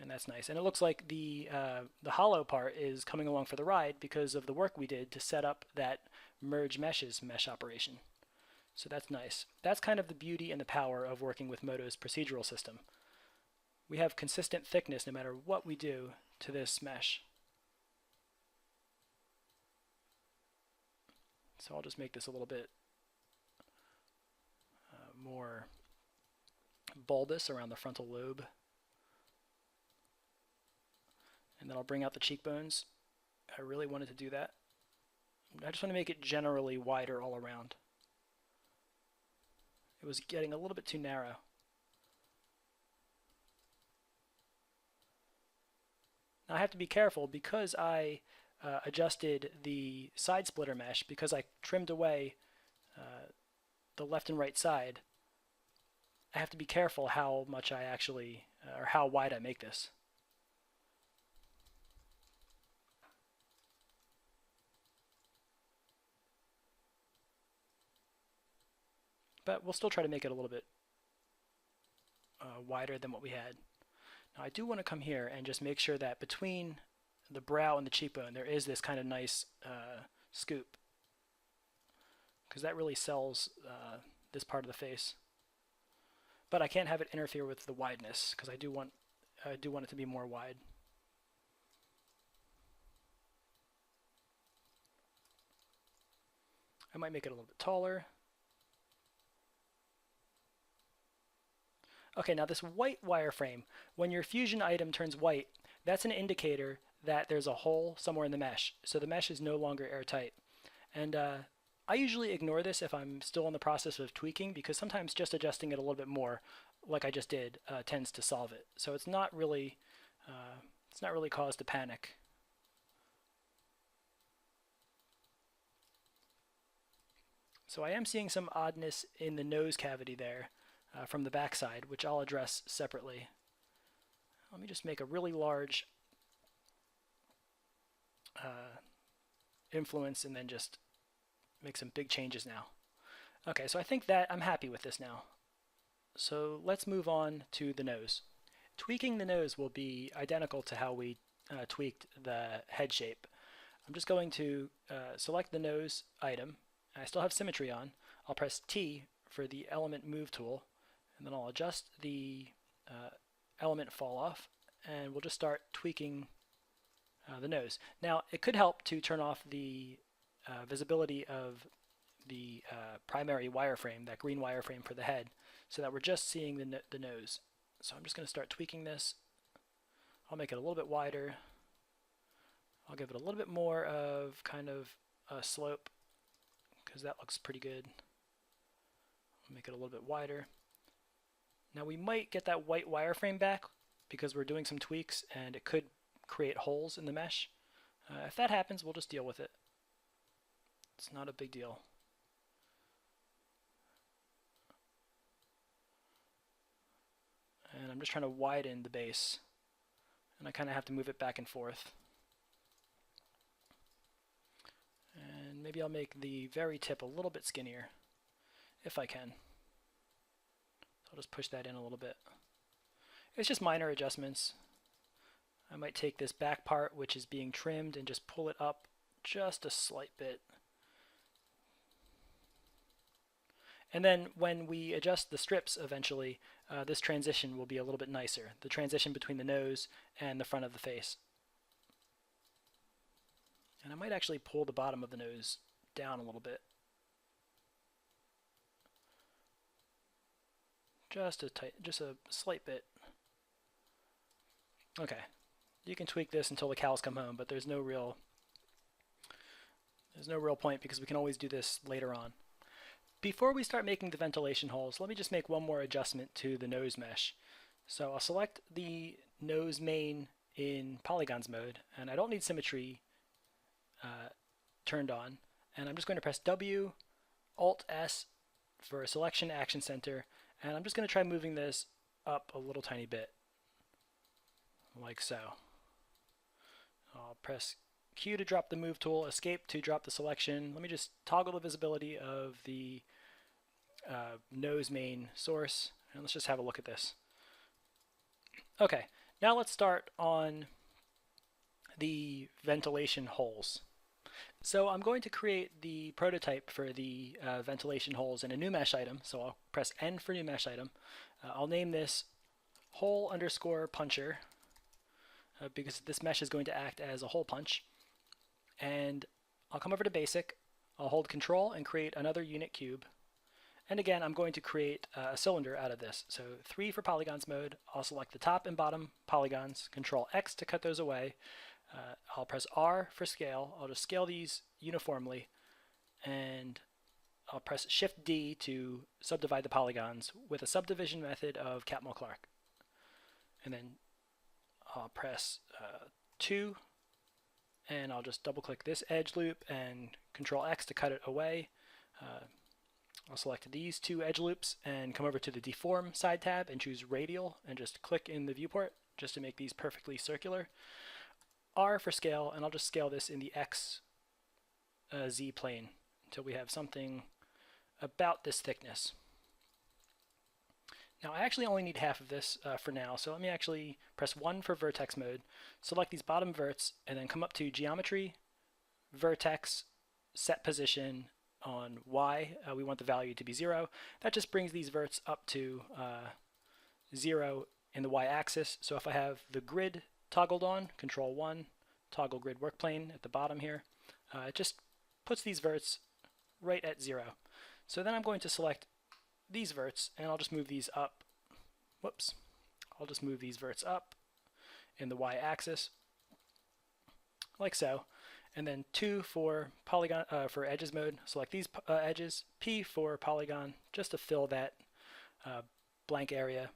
and that's nice. And it looks like the hollow part is coming along for the ride because of the work we did to set up that merge meshes mesh operation. So that's nice. That's kind of the beauty and the power of working with Modo's procedural system. We have consistent thickness no matter what we do to this mesh. So I'll just make this a little bit more bulbous around the frontal lobe. And then I'll bring out the cheekbones. I really wanted to do that. I just want to make it generally wider all around. It was getting a little bit too narrow. Now I have to be careful because I adjusted the side splitter mesh, because I trimmed away the left and right side. I have to be careful how much I actually, or how wide I make this. But we'll still try to make it a little bit wider than what we had. Now I do want to come here and just make sure that between the brow and the cheekbone there is this kind of nice scoop, because that really sells this part of the face. But I can't have it interfere with the wideness, because I do want it to be more wide. I might make it a little bit taller. Okay, now this white wireframe, when your fusion item turns white, that's an indicator that there's a hole somewhere in the mesh. So the mesh is no longer airtight. And I usually ignore this if I'm still in the process of tweaking, because sometimes just adjusting it a little bit more, like I just did, tends to solve it. So it's not really cause to panic. So I am seeing some oddness in the nose cavity there from the backside, which I'll address separately. Let me just make a really large influence and then just make some big changes now. Okay, so I think that I'm happy with this now. So let's move on to the nose. Tweaking the nose will be identical to how we tweaked the head shape. I'm just going to select the nose item. I still have symmetry on. I'll press T for the element move tool, and then I'll adjust the element fall off, and we'll just start tweaking the nose. Now it could help to turn off the visibility of the primary wireframe, that green wireframe for the head, so that we're just seeing the nose. So I'm just going to start tweaking this. I'll make it a little bit wider. I'll give it a little bit more of kind of a slope, because that looks pretty good. I'll make it a little bit wider. Now we might get that white wireframe back because we're doing some tweaks and it could create holes in the mesh. If that happens, we'll just deal with it. It's not a big deal. And I'm just trying to widen the base, and I kind of have to move it back and forth. And maybe I'll make the very tip a little bit skinnier, if I can. I'll just push that in a little bit. It's just minor adjustments. I might take this back part, which is being trimmed, and just pull it up just a slight bit. And then when we adjust the strips eventually, this transition will be a little bit nicer. The transition between the nose and the front of the face. And I might actually pull the bottom of the nose down a little bit. Just a slight bit. Okay. You can tweak this until the cows come home, but there's no real point because we can always do this later on. Before we start making the ventilation holes, let me just make one more adjustment to the nose mesh. So I'll select the nose main in Polygons mode, and I don't need symmetry turned on. and I'm just going to press W, Alt S for Selection Action Center, and I'm just going to try moving this up a little tiny bit, like so. I'll press Q to drop the move tool, escape to drop the selection. Let me just toggle the visibility of the nose main source, and let's just have a look at this. Okay, now let's start on the ventilation holes. So I'm going to create the prototype for the ventilation holes in a new mesh item. So I'll press N for new mesh item. I'll name this hole underscore puncher because this mesh is going to act as a hole punch. And I'll come over to basic. I'll hold control and create another unit cube. And again, I'm going to create a cylinder out of this. So 3 for Polygons mode. I'll select the top and bottom polygons, control X to cut those away. I'll press R for scale. I'll just scale these uniformly, and I'll press Shift D to subdivide the polygons with a subdivision method of Catmull-Clark. And then I'll press 2, and I'll just double click this edge loop and control X to cut it away. I'll select these 2 edge loops and come over to the deform side tab and choose radial and just click in the viewport just to make these perfectly circular. R for scale, and I'll just scale this in the X Z plane until we have something about this thickness. Now I actually only need half of this for now, so let me actually press 1 for vertex mode, select these bottom verts, and then come up to geometry, vertex, set position on Y. We want the value to be 0. That just brings these verts up to 0 in the Y axis. So if I have the grid toggled on, control 1, toggle grid work plane at the bottom here, it just puts these verts right at 0. So then I'm going to select these verts and I'll just move these up. Whoops. I'll just move these verts up in the Y axis like so. And then 2 for polygon for edges mode. Select these edges. P for polygon just to fill that blank area.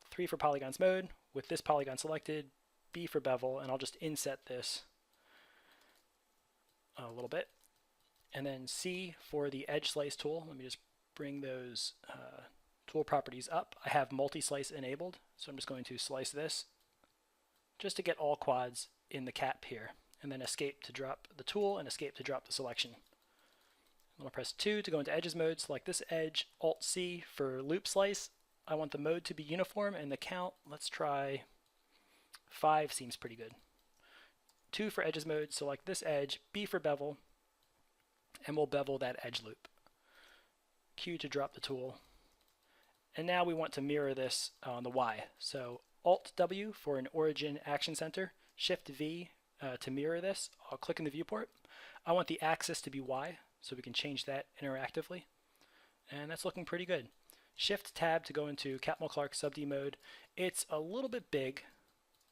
3 for polygons mode with this polygon selected. B for bevel, and I'll just inset this a little bit. And then C for the edge slice tool. Let me just bring those tool properties up. I have multi-slice enabled, so I'm just going to slice this just to get all quads in the cap here. And then escape to drop the tool and escape to drop the selection. I'm going to press 2 to go into edges mode, select this edge, Alt C for loop slice. I want the mode to be uniform and the count, let's try 5 seems pretty good. 2 for edges mode, select this edge, B for bevel, and we'll bevel that edge loop. Q to drop the tool. And now we want to mirror this on the Y. So Alt W for an origin action center, Shift V to mirror this. I'll click in the viewport. I want the axis to be Y, so we can change that interactively. And that's looking pretty good. Shift Tab to go into Catmull-Clark Subd mode. It's a little bit big,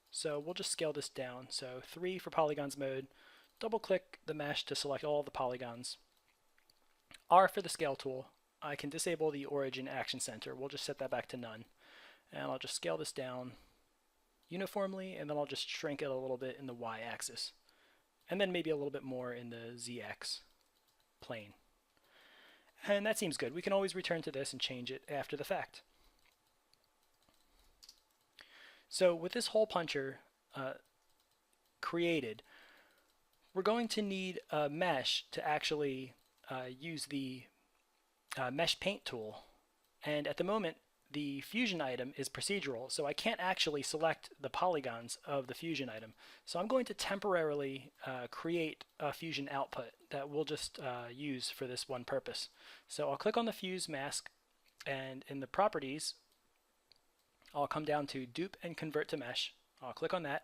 so we'll just scale this down. So 3 for Polygons mode. Double click the mesh to select all the polygons. R for the scale tool. I can disable the origin action center. We'll just set that back to none. And I'll just scale this down uniformly, and then I'll just shrink it a little bit in the Y axis. And then maybe a little bit more in the ZX plane. And that seems good. We can always return to this and change it after the fact. So with this hole puncher created, we're going to need a mesh to actually use the mesh paint tool. And at the moment, the fusion item is procedural, so I can't actually select the polygons of the fusion item. So I'm going to temporarily create a fusion output that we'll just use for this one purpose. So I'll click on the fuse mask, and in the properties, I'll come down to dupe and convert to mesh. I'll click on that.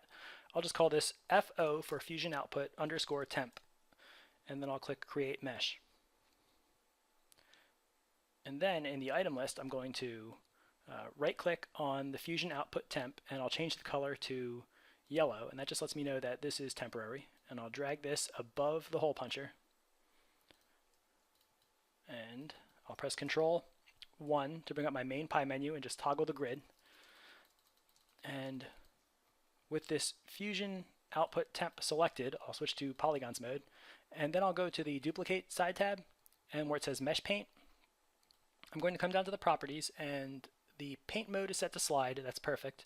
I'll just call this FO for fusion output underscore temp, and then I'll click create mesh. And then in the item list, I'm going to right click on the fusion output temp, and I'll change the color to yellow, and that just lets me know that this is temporary. And I'll drag this above the hole puncher, and I'll press Control 1 to bring up my main pie menu and just toggle the grid. And with this fusion output temp selected, I'll switch to Polygons mode, And then I'll go to the Duplicate side tab, and where it says Mesh Paint, I'm going to come down to the Properties, and the Paint Mode is set to Slide. That's perfect.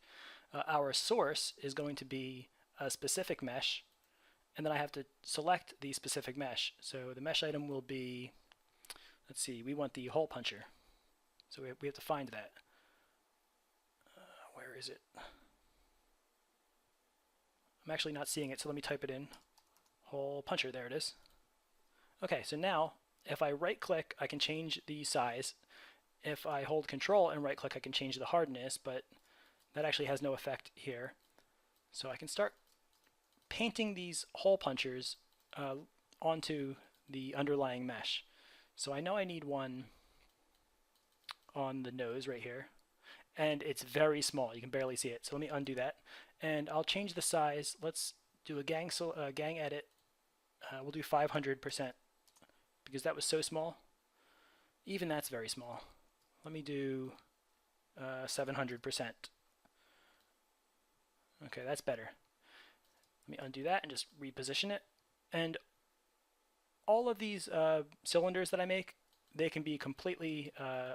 Our source is going to be a specific mesh, and then I have to select the specific mesh. So the mesh item will be, let's see, we want the hole puncher. So we have to find that. Where is it? I'm actually not seeing it, so let me type it in. Hole puncher, there it is. Okay, so now if I right click, I can change the size. If I hold Control and right click, I can change the hardness, but that actually has no effect here. So I can start painting these hole punchers onto the underlying mesh. So I know I need one on the nose right here, and it's very small. You can barely see it. So let me undo that, and I'll change the size. Let's do a gang edit. We'll do 500% because that was so small. Even that's very small. Let me do 700%. Okay, that's better. Let me undo that and just reposition it. And all of these cylinders that I make, they can be completely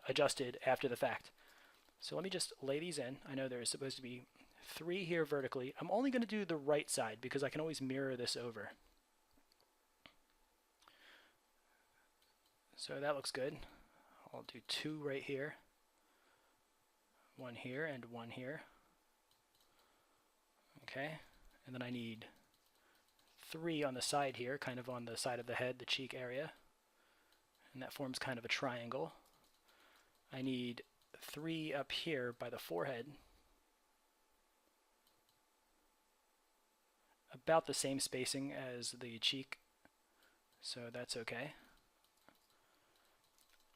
adjusted after the fact. So let me just lay these in. I know there's supposed to be 3 here vertically. I'm only going to do the right side because I can always mirror this over. So that looks good. I'll do 2 right here, 1 here, and 1 here. Okay, and then I need 3 on the side here, kind of on the side of the head, the cheek area, and that forms kind of a triangle. I need 3 up here by the forehead, about the same spacing as the cheek, so that's okay.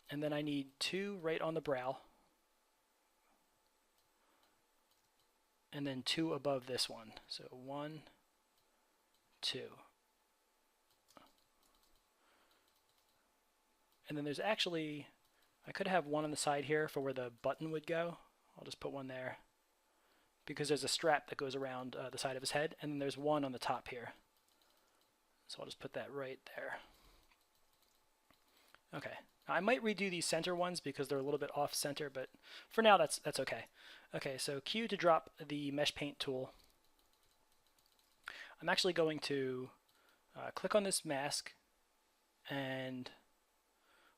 And then I need 2 right on the brow, and then 2 above this one. So 1, 2. And then there's actually, I could have 1 on the side here for where the button would go. I'll just put 1 there because there's a strap that goes around the side of his head, and then there's 1 on the top here. So I'll just put that right there. Okay. Now I might redo these center ones because they're a little bit off center, but for now that's okay. Okay, so Q to drop the mesh paint tool. I'm actually going to click on this mask, and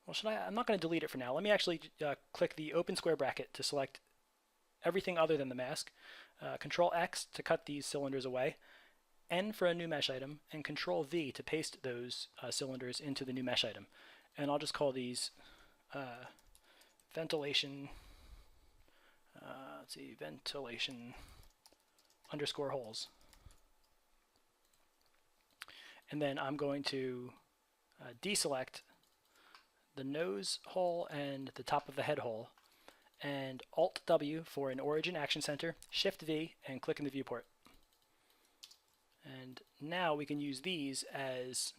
well, I'm not going to delete it for now. Let me actually click the open square bracket to select everything other than the mask. Control X to cut these cylinders away, N for a new mesh item, and Control V to paste those cylinders into the new mesh item. And I'll just call these ventilation, let's see, ventilation underscore holes. And then I'm going to deselect the nose hole and the top of the head hole, and Alt W for an origin action center, Shift V, and click in the viewport. And now we can use these as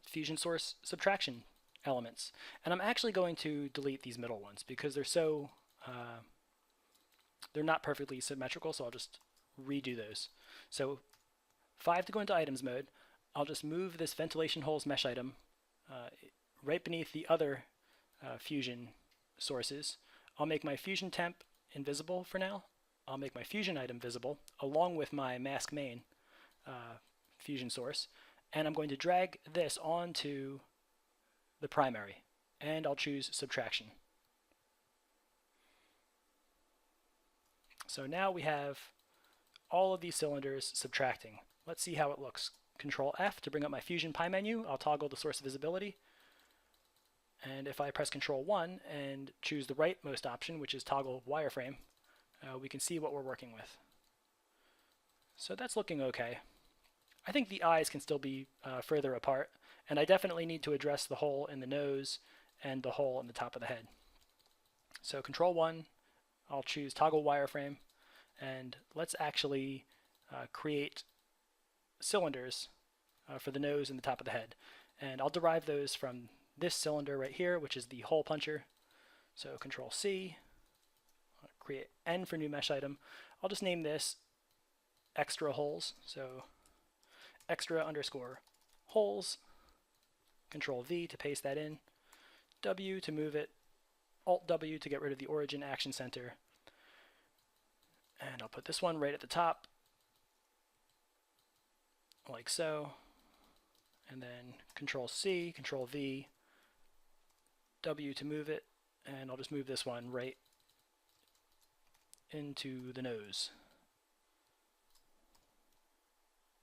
fusion source subtraction elements. And I'm actually going to delete these middle ones because they're so they're not perfectly symmetrical, so I'll just redo those. So 5 to go into items mode, I'll just move this ventilation holes mesh item right beneath the other fusion sources. I'll make my fusion temp invisible for now. I'll make my fusion item visible along with my mask main fusion source. And I'm going to drag this onto the primary, and I'll choose subtraction. So now we have all of these cylinders subtracting. Let's see how it looks. Control F to bring up my Fusion Pie menu. I'll toggle the source visibility. And if I press Control 1 and choose the rightmost option, which is toggle wireframe, we can see what we're working with. So that's looking okay. I think the eyes can still be further apart, and I definitely need to address the hole in the nose and the hole in the top of the head. So Control 1, I'll choose toggle wireframe, and let's actually create cylinders for the nose and the top of the head. And I'll derive those from this cylinder right here, which is the hole puncher. So Control C, create N for new mesh item. I'll just name this extra holes. So extra underscore holes, Control V to paste that in, W to move it, Alt W to get rid of the origin action center. And I'll put this one right at the top, like so. And then Control C, Control V, W to move it, and I'll just move this one right into the nose.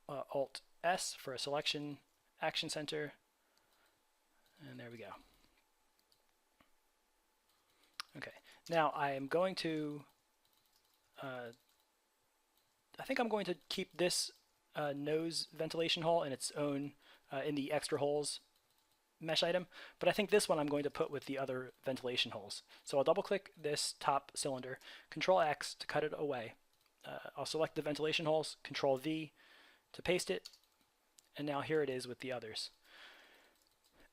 Alt S for a selection action center, and there we go. Okay, now I am going to, I think I'm going to keep this nose ventilation hole in its own, in the extra holes mesh item, but I think this one I'm going to put with the other ventilation holes. So I'll double click this top cylinder, Control X to cut it away. I'll select the ventilation holes, Control V to paste it, and now here it is with the others.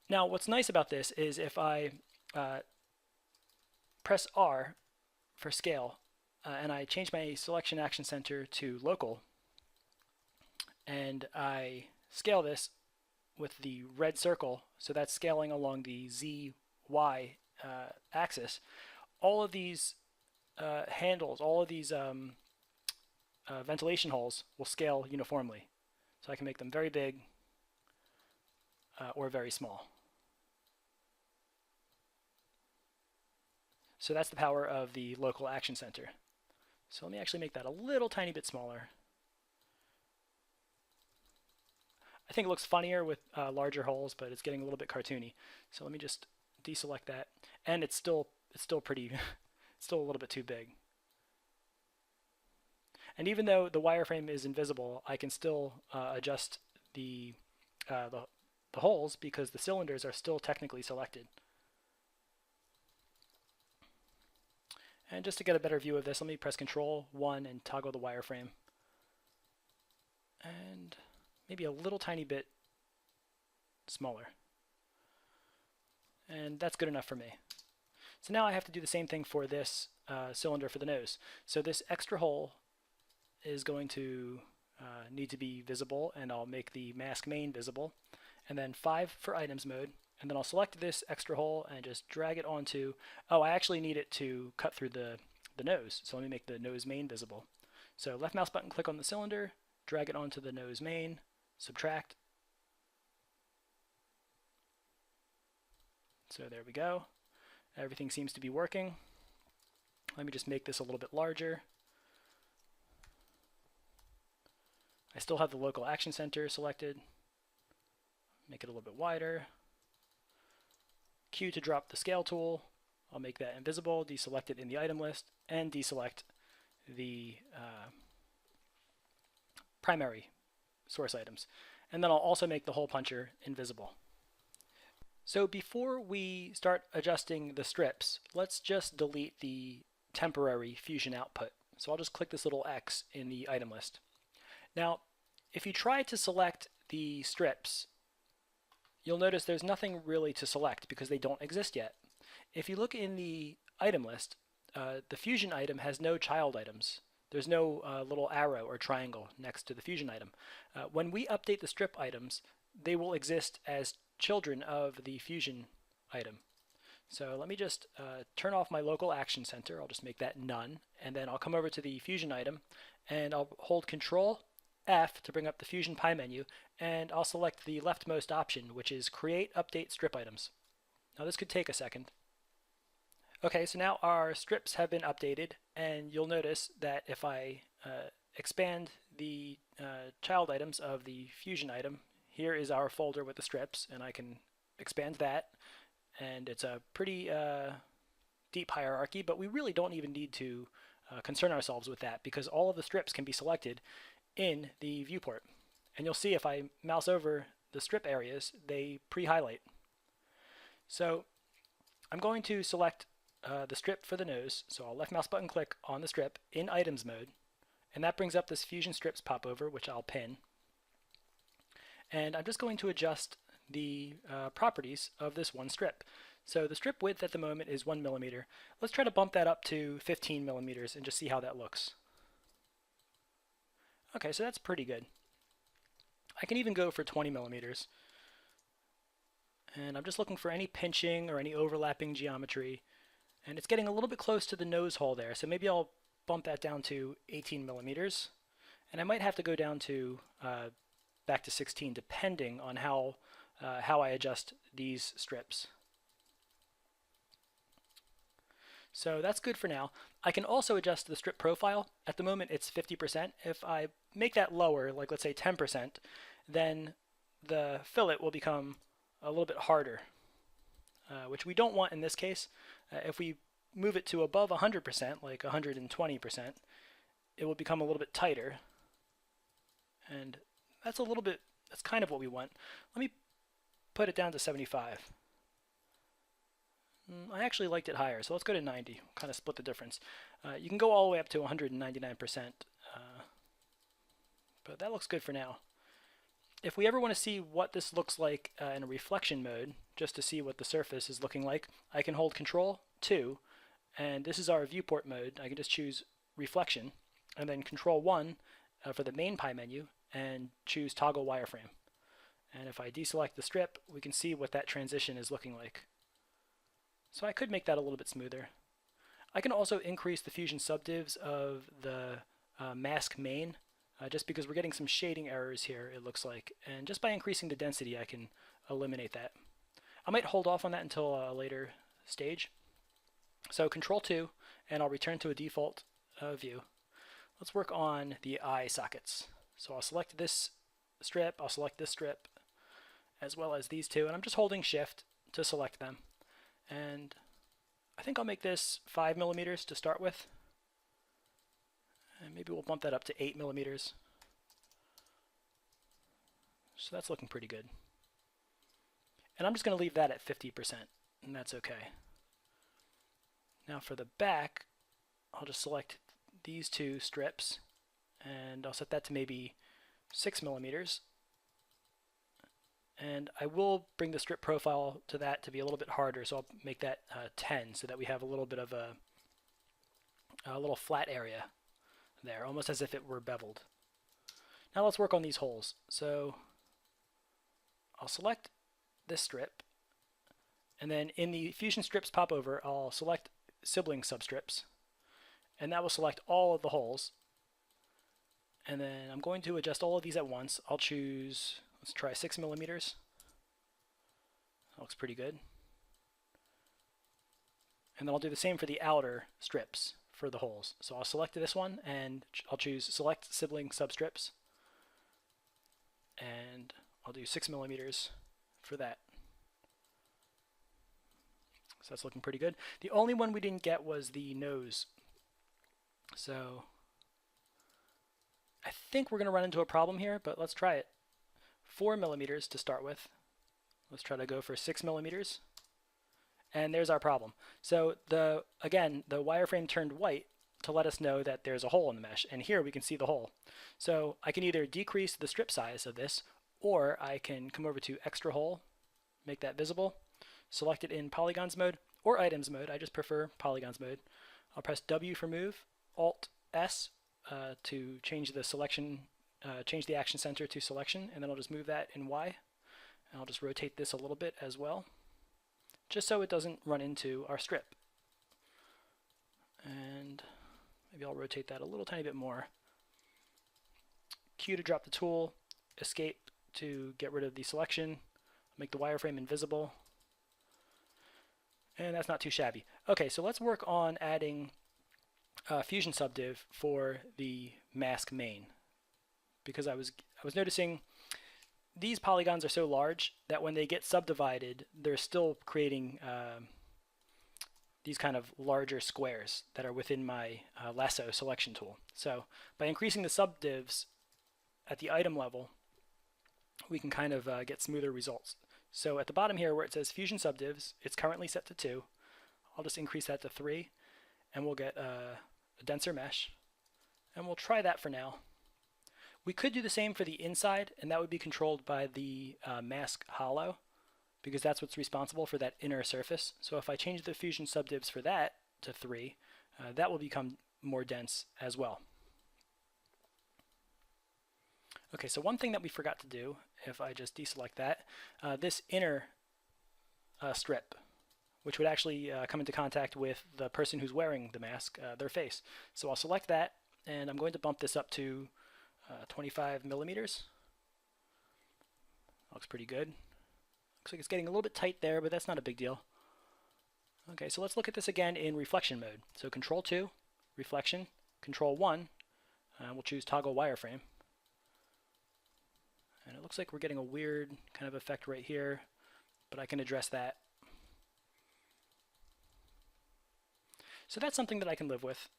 Now what's nice about this is if I press R for scale and I change my selection action center to local, and I scale this with the red circle, so that's scaling along the ZY axis, all of these handles, all of these ventilation holes will scale uniformly. So I can make them very big or very small. So that's the power of the local action center. So let me actually make that a little tiny bit smaller. I think it looks funnier with larger holes, but it's getting a little bit cartoony. So let me just deselect that, and it's still pretty, it's still a little bit too big. And even though the wireframe is invisible, I can still adjust the holes because the cylinders are still technically selected. And just to get a better view of this, let me press Control 1 and toggle the wireframe. And maybe a little tiny bit smaller. And that's good enough for me. So now I have to do the same thing for this cylinder for the nose. So this extra hole is going to need to be visible, and I'll make the mask main visible. And then 5 for items mode. And then I'll select this extra hole and just drag it onto, oh, I actually need it to cut through the nose. So let me make the nose main visible. So left mouse button, click on the cylinder, drag it onto the nose main, subtract. So there we go. Everything seems to be working. Let me just make this a little bit larger. I still have the local action center selected. Make it a little bit wider. Q to drop the scale tool. I'll make that invisible, deselect it in the item list, and deselect the primary source items. And then I'll also make the hole puncher invisible. So before we start adjusting the strips, let's just delete the temporary fusion output. So I'll just click this little X in the item list. Now, if you try to select the strips, you'll notice there's nothing really to select because they don't exist yet. If you look in the item list, the fusion item has no child items. There's no little arrow or triangle next to the fusion item. When we update the strip items, they will exist as children of the fusion item. So let me just turn off my local action center. I'll just make that none, and then I'll come over to the fusion item, and I'll hold Control F to bring up the Fusion Pie menu, and I'll select the leftmost option, which is Create Update Strip Items. Now this could take a second. Okay, so now our strips have been updated, and you'll notice that if I expand the child items of the Fusion item, here is our folder with the strips, and I can expand that, and it's a pretty deep hierarchy, but we really don't even need to concern ourselves with that because all of the strips can be selected in the viewport. And you'll see if I mouse over the strip areas, they pre-highlight. So I'm going to select the strip for the nose, so I'll left mouse button click on the strip in items mode, and that brings up this fusion strips popover, which I'll pin. And I'm just going to adjust the properties of this one strip. So the strip width at the moment is 1 millimeter. Let's try to bump that up to 15 millimeters and just see how that looks. Okay, so that's pretty good. I can even go for 20 millimeters. And I'm just looking for any pinching or any overlapping geometry. And it's getting a little bit close to the nose hole there, so maybe I'll bump that down to 18 millimeters. And I might have to go down to back to 16 depending on how I adjust these strips. So that's good for now. I can also adjust the strip profile. At the moment it's 50%. If I make that lower, like let's say 10%, then the fillet will become a little bit harder, which we don't want in this case. If we move it to above 100%, like 120%, it will become a little bit tighter. And that's kind of what we want. Let me put it down to 75. I actually liked it higher, so let's go to 90. Kind of split the difference. You can go all the way up to 199%, but that looks good for now. If we ever want to see what this looks like in a reflection mode, just to see what the surface is looking like, I can hold Control 2, and this is our viewport mode. I can just choose reflection, and then Control 1 for the main pie menu, and choose toggle wireframe. And if I deselect the strip, we can see what that transition is looking like. So I could make that a little bit smoother. I can also increase the fusion subdivs of the mask main, just because we're getting some shading errors here, it looks like. And just by increasing the density, I can eliminate that. I might hold off on that until a later stage. So Control 2, and I'll return to a default view. Let's work on the eye sockets. So I'll select this strip, I'll select this strip, as well as these two, and I'm just holding Shift to select them. And I think I'll make this 5 millimeters to start with. And maybe we'll bump that up to 8 millimeters. So that's looking pretty good. And I'm just going to leave that at 50%, and that's okay. Now for the back, I'll just select these two strips, and I'll set that to maybe 6 millimeters. And I will bring the strip profile to that to be a little bit harder, so I'll make that 10 so that we have a little bit of a little flat area there, almost as if it were beveled. Now let's work on these holes. So I'll select this strip, and then in the Fusion Strips popover, I'll select Sibling Substrips, and that will select all of the holes. And then I'm going to adjust all of these at once. I'll choose, let's try 6 millimeters. That looks pretty good. And then I'll do the same for the outer strips for the holes. So I'll select this one, and I'll choose Select Sibling Substrips. And I'll do 6 millimeters for that. So that's looking pretty good. The only one we didn't get was the nose. So I think we're going to run into a problem here, but let's try it. 4 millimeters to start with. Let's try to go for 6 millimeters. And there's our problem. So again, the wireframe turned white to let us know that there's a hole in the mesh, and here we can see the hole. So I can either decrease the strip size of this, or I can come over to Extra Hole, make that visible, select it in Polygons Mode or Items Mode. I just prefer Polygons Mode. I'll press W for Move, Alt S to change the selection, change the action center to selection, and then I'll just move that in Y. And I'll just rotate this a little bit as well, just so it doesn't run into our strip. And maybe I'll rotate that a little tiny bit more. Q to drop the tool, Escape to get rid of the selection, make the wireframe invisible. And that's not too shabby. Okay, so let's work on adding Fusion Subdiv for the mask main, because I was noticing these polygons are so large that when they get subdivided, they're still creating these kind of larger squares that are within my lasso selection tool. So by increasing the subdivs at the item level, we can kind of get smoother results. So at the bottom here where it says Fusion Subdivs, it's currently set to 2. I'll just increase that to 3, and we'll get a denser mesh. And we'll try that for now. We could do the same for the inside, and that would be controlled by the mask hollow, because that's what's responsible for that inner surface. So if I change the Fusion Subdivs for that to 3, that will become more dense as well. Okay, so one thing that we forgot to do, if I just deselect that, this inner strip, which would actually come into contact with the person who's wearing the mask, their face. So I'll select that, and I'm going to bump this up to 25 millimeters. Looks pretty good. Looks like it's getting a little bit tight there, but that's not a big deal. Okay, so let's look at this again in reflection mode. So Control 2, reflection, Control 1, we'll choose toggle wireframe. And it looks like we're getting a weird kind of effect right here, but I can address that. So that's something that I can live with.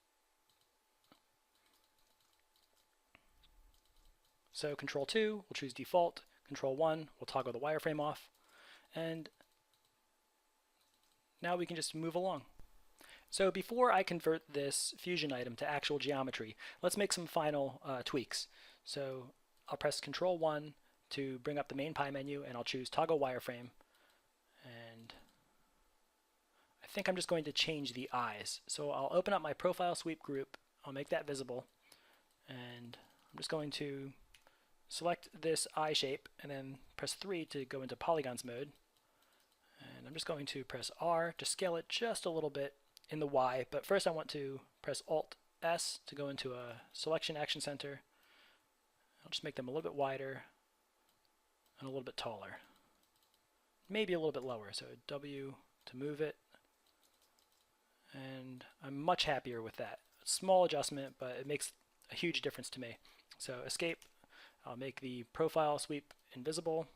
So Control 2, we'll choose default. Control 1, we'll toggle the wireframe off. And now we can just move along. So before I convert this fusion item to actual geometry, let's make some final tweaks. So I'll press Control 1 to bring up the main pie menu, and I'll choose toggle wireframe. And I think I'm just going to change the eyes. So I'll open up my profile sweep group, I'll make that visible, and I'm just going to select this eye shape and then press 3 to go into Polygons mode. And I'm just going to press R to scale it just a little bit in the Y, but first I want to press Alt S to go into a selection action center. I'll just make them a little bit wider and a little bit taller. Maybe a little bit lower, so W to move it. And I'm much happier with that. A small adjustment, but it makes a huge difference to me. So escape, I'll make the profile sweep invisible.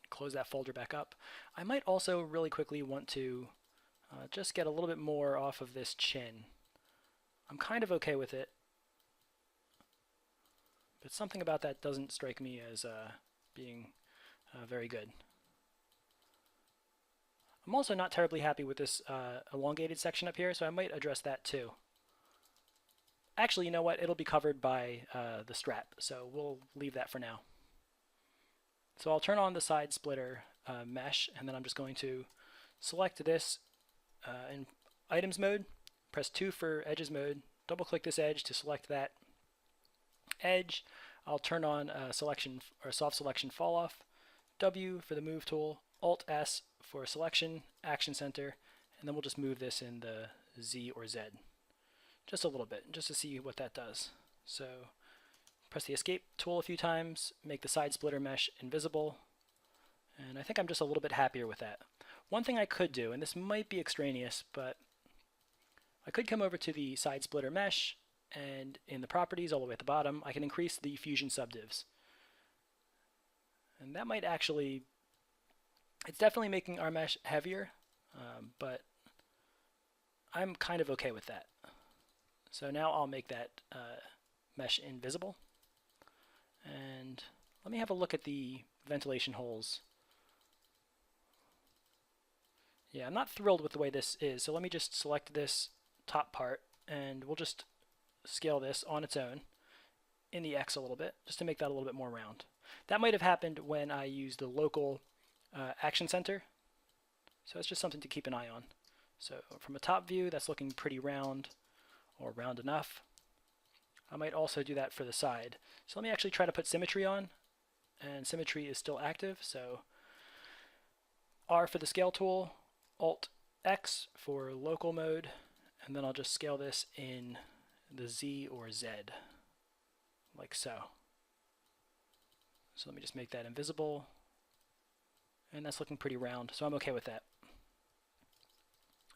Close that folder back up. I might also really quickly want to just get a little bit more off of this chin. I'm kind of okay with it, but something about that doesn't strike me as being very good. I'm also not terribly happy with this elongated section up here, so I might address that too. Actually, you know what? It'll be covered by the strap, so we'll leave that for now. So I'll turn on the side splitter mesh, and then I'm just going to select this in items mode, press 2 for edges mode, double click this edge to select that edge. I'll turn on selection or soft selection fall off, W for the move tool, Alt S for selection, action center, and then we'll just move this in the Z or Z. Just a little bit, just to see what that does. So press the escape tool a few times, make the side splitter mesh invisible, and I think I'm just a little bit happier with that. One thing I could do, and this might be extraneous, but I could come over to the side splitter mesh, and in the properties all the way at the bottom, I can increase the fusion subdivs. And that might actually, it's definitely making our mesh heavier, but I'm kind of okay with that. So now I'll make that mesh invisible. And let me have a look at the ventilation holes. Yeah, I'm not thrilled with the way this is, so let me just select this top part, and we'll just scale this on its own in the X a little bit, just to make that a little bit more round. That might have happened when I used the local action center, so it's just something to keep an eye on. So from a top view, that's looking pretty round, or round enough. I might also do that for the side. So let me actually try to put symmetry on, and symmetry is still active, so R for the scale tool, Alt X for local mode, and then I'll just scale this in the Z or Z, like so. So let me just make that invisible, and that's looking pretty round, so I'm okay with that.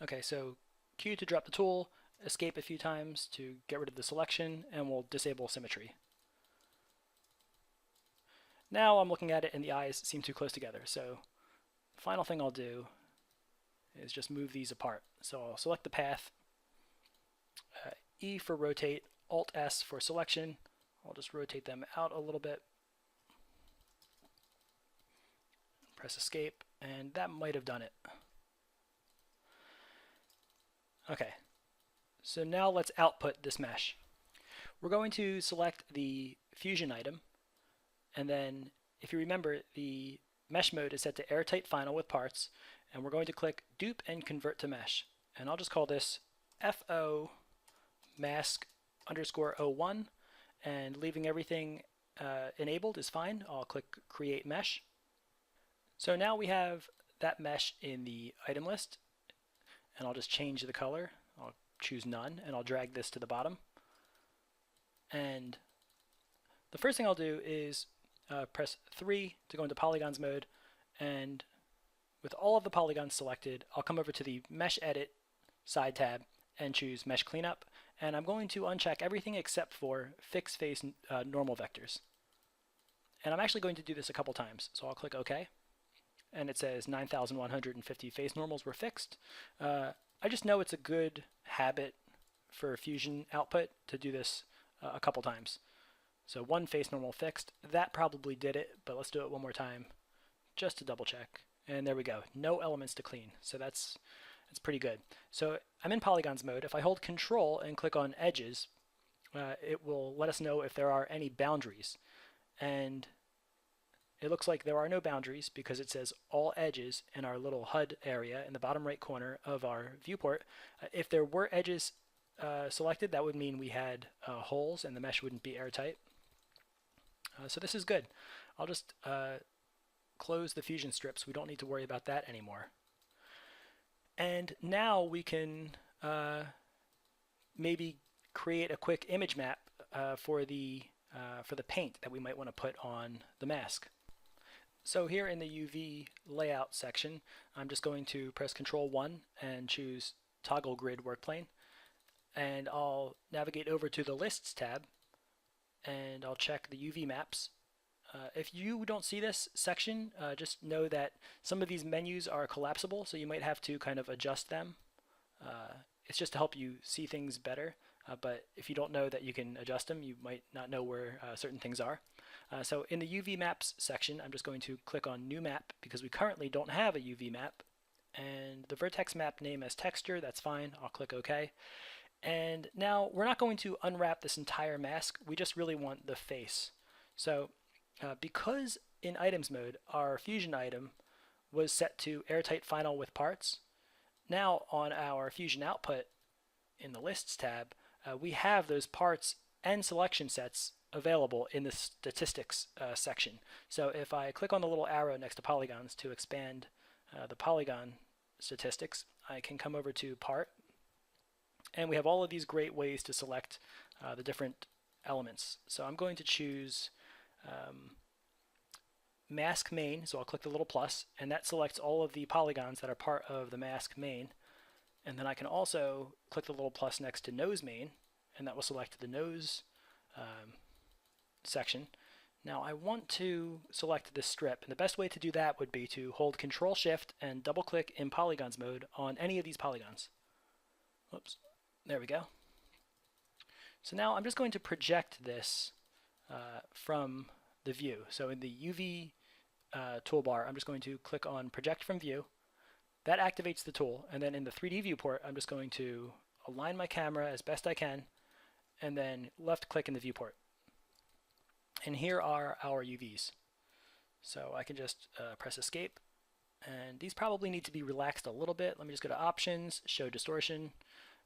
Okay, so Q to drop the tool, escape a few times to get rid of the selection, and we'll disable symmetry. Now I'm looking at it and the eyes seem too close together, so the final thing I'll do is just move these apart. So I'll select the path, E for rotate, Alt S for selection. I'll just rotate them out a little bit. Press escape, and that might have done it. Okay, so now let's output this mesh. We're going to select the fusion item, and then if you remember, the mesh mode is set to airtight final with parts, and we're going to click dupe and convert to mesh. And I'll just call this FO mask _01, and leaving everything enabled is fine. I'll click Create Mesh. So now we have that mesh in the item list, and I'll just change the color. I'll choose None, and I'll drag this to the bottom. And the first thing I'll do is press 3 to go into Polygons mode, and with all of the polygons selected, I'll come over to the Mesh Edit side tab and choose Mesh Cleanup, and I'm going to uncheck everything except for Fixed Face Normal Vectors. And I'm actually going to do this a couple times, so I'll click OK, and it says 9,150 face normals were fixed. I just know it's a good habit for Fusion output to do this a couple times. So one face normal fixed. That probably did it, but let's do it one more time just to double check. And there we go. No elements to clean. So that's pretty good. So I'm in Polygons mode. If I hold Control and click on Edges, it will let us know if there are any boundaries. And it looks like there are no boundaries because it says all edges in our little HUD area in the bottom right corner of our viewport. If there were edges selected, that would mean we had holes and the mesh wouldn't be airtight. So this is good. I'll just close the Fusion strips. We don't need to worry about that anymore. And now we can maybe create a quick image map for the paint that we might want to put on the mask. So here in the UV layout section, I'm just going to press Control 1 and choose Toggle Grid Workplane. And I'll navigate over to the Lists tab, and I'll check the UV maps. If you don't see this section, just know that some of these menus are collapsible, so you might have to kind of adjust them. It's just to help you see things better, but if you don't know that you can adjust them, you might not know where certain things are. So in the UV maps section, I'm just going to click on New Map because we currently don't have a UV map, and the vertex map name as texture, that's fine. I'll click OK. And now we're not going to unwrap this entire mask, we just really want the face. So because in items mode our Fusion item was set to airtight final with parts, now on our Fusion output in the Lists tab, we have those parts and selection sets available in the statistics section. So if I click on the little arrow next to polygons to expand the polygon statistics, I can come over to part, and we have all of these great ways to select the different elements. So I'm going to choose mask main, so I'll click the little plus, and that selects all of the polygons that are part of the mask main. And then I can also click the little plus next to nose main, and that will select the nose section. Now I want to select this strip, and the best way to do that would be to hold Control Shift and double click in Polygons mode on any of these polygons. Oops, there we go. So now I'm just going to project this from the view. So in the UV toolbar, I'm just going to click on Project from View. That activates the tool, and then in the 3D viewport, I'm just going to align my camera as best I can, and then left click in the viewport. And here are our UVs. So I can just press Escape, and these probably need to be relaxed a little bit. Let me just go to Options, Show Distortion.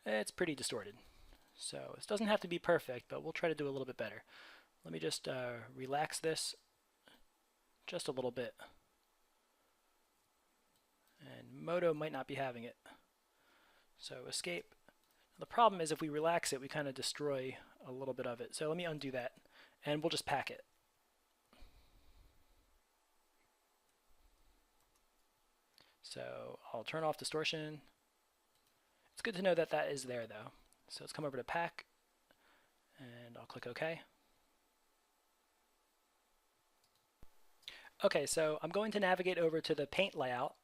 It's pretty distorted. So this doesn't have to be perfect, but we'll try to do a little bit better. Let me just relax this just a little bit. And Modo might not be having it. So Escape. The problem is if we relax it, we kind of destroy a little bit of it. So let me undo that, and we'll just pack it. So I'll turn off distortion. It's good to know that that is there though. So let's come over to Pack, and I'll click OK. Okay, so I'm going to navigate over to the paint layout,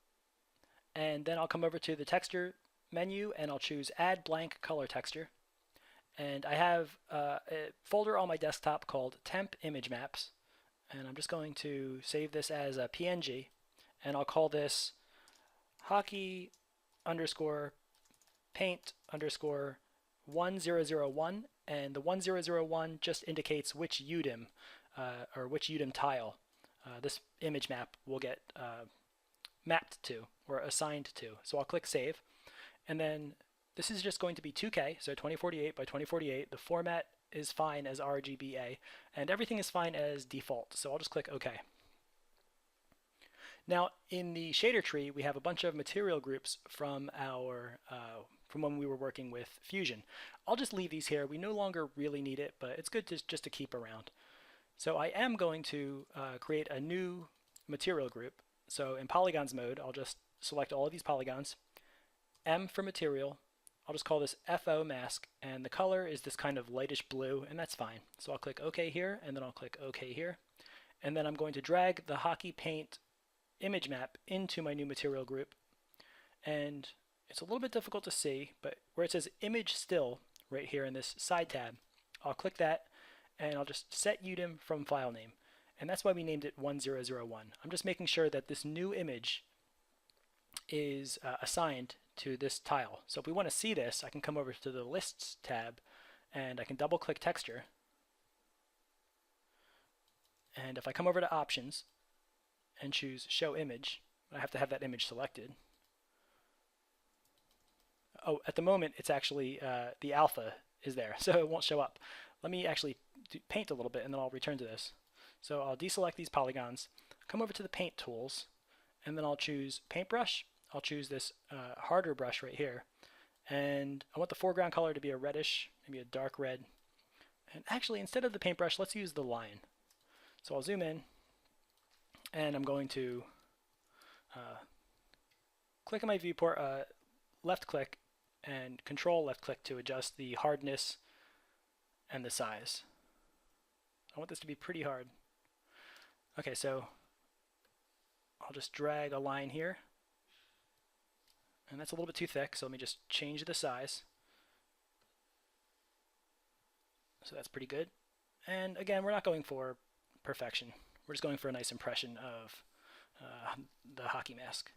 and then I'll come over to the texture menu and I'll choose Add Blank Color Texture. And I have a folder on my desktop called Temp Image Maps, and I'm just going to save this as a PNG, and I'll call this hockey underscore paint underscore 1001, and the 1001 just indicates which UDIM or which UDIM tile this image map will get mapped to or assigned to. So I'll click Save, and then this is just going to be 2K, so 2048 by 2048. The format is fine as RGBA, and everything is fine as default, so I'll just click OK. Now, in the shader tree, we have a bunch of material groups from from when we were working with Fusion. I'll just leave these here. We no longer really need it, but it's good just to keep around. So I am going to create a new material group. So in Polygons mode, I'll just select all of these polygons. M for material. I'll just call this FO mask, and the color is this kind of lightish blue, and that's fine. So I'll click OK here, and then I'll click OK here. And then I'm going to drag the hockey paint image map into my new material group. And it's a little bit difficult to see, but where it says image still right here in this side tab, I'll click that, and I'll just set UDIM from file name. And that's why we named it 1001. I'm just making sure that this new image is assigned to this tile. So if we want to see this, I can come over to the Lists tab, and I can double click Texture. And if I come over to Options and choose Show Image, I have to have that image selected. Oh, at the moment it's actually the alpha is there, so it won't show up. Let me actually paint a little bit, and then I'll return to this. So I'll deselect these polygons, come over to the Paint tools, and then I'll choose Paintbrush. I'll choose this harder brush right here, and I want the foreground color to be a reddish, maybe a dark red. And actually, instead of the paintbrush, let's use the line. So I'll zoom in, and I'm going to click on my viewport, left click, and control left click to adjust the hardness and the size. I want this to be pretty hard. Okay, so I'll just drag a line here, and that's a little bit too thick, so let me just change the size. So that's pretty good. And again, we're not going for perfection. We're just going for a nice impression of the hockey mask.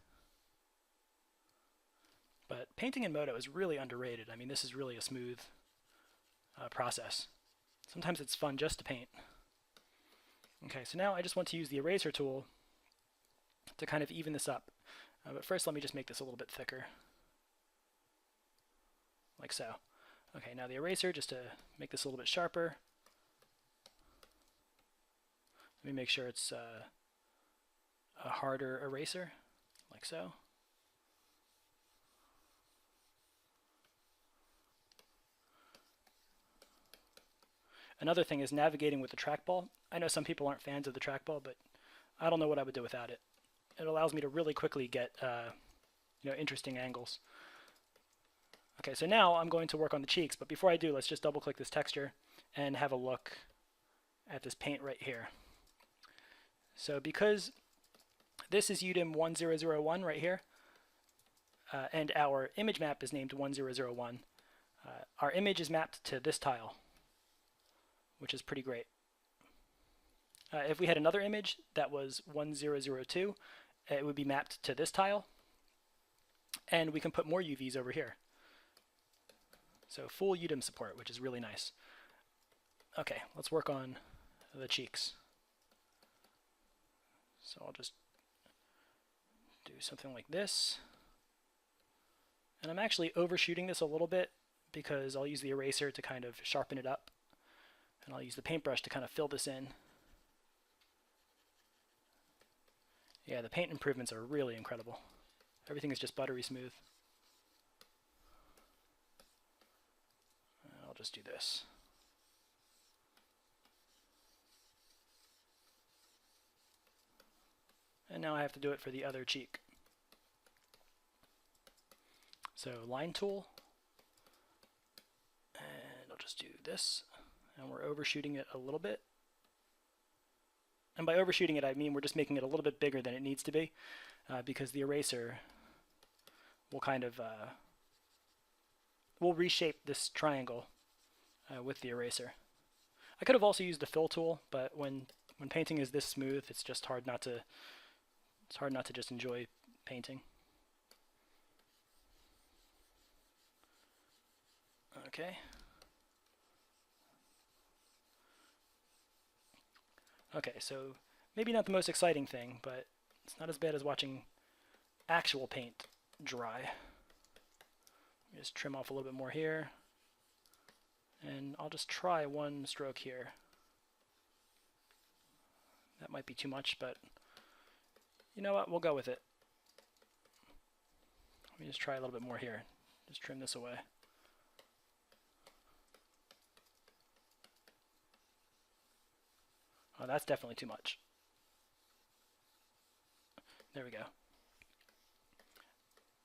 But painting in Modo is really underrated. I mean, this is really a smooth process. Sometimes it's fun just to paint. Okay, so now I just want to use the eraser tool to kind of even this up. But first, let me just make this a little bit thicker, like so. Okay, now the eraser, just to make this a little bit sharper. Let me make sure it's a harder eraser, like so. Another thing is navigating with the trackball. I know some people aren't fans of the trackball, but I don't know what I would do without it. It allows me to really quickly get interesting angles. Okay, so now I'm going to work on the cheeks, but before I do, let's just double click this texture and have a look at this paint right here. So because this is UDIM 1001 right here, and our image map is named 1001, our image is mapped to this tile, which is pretty great. If we had another image that was 1002, it would be mapped to this tile, and we can put more UVs over here. So full UDIM support, which is really nice. Okay, let's work on the cheeks. So I'll just do something like this. And I'm actually overshooting this a little bit because I'll use the eraser to kind of sharpen it up. And I'll use the paintbrush to kind of fill this in. Yeah, the paint improvements are really incredible. Everything is just buttery smooth. I'll just do this. And now I have to do it for the other cheek. So line tool, and I'll just do this, and we're overshooting it a little bit. And by overshooting it, I mean we're just making it a little bit bigger than it needs to be, because the eraser will kind of will reshape this triangle with the eraser. I could have also used the fill tool, but when painting is this smooth, it's just hard not to just enjoy painting. Okay. Okay, so maybe not the most exciting thing, but it's not as bad as watching actual paint dry. Just trim off a little bit more here. And I'll just try one stroke here. That might be too much, but you know what? We'll go with it. Let me just try a little bit more here. Just trim this away. Oh, that's definitely too much. There we go.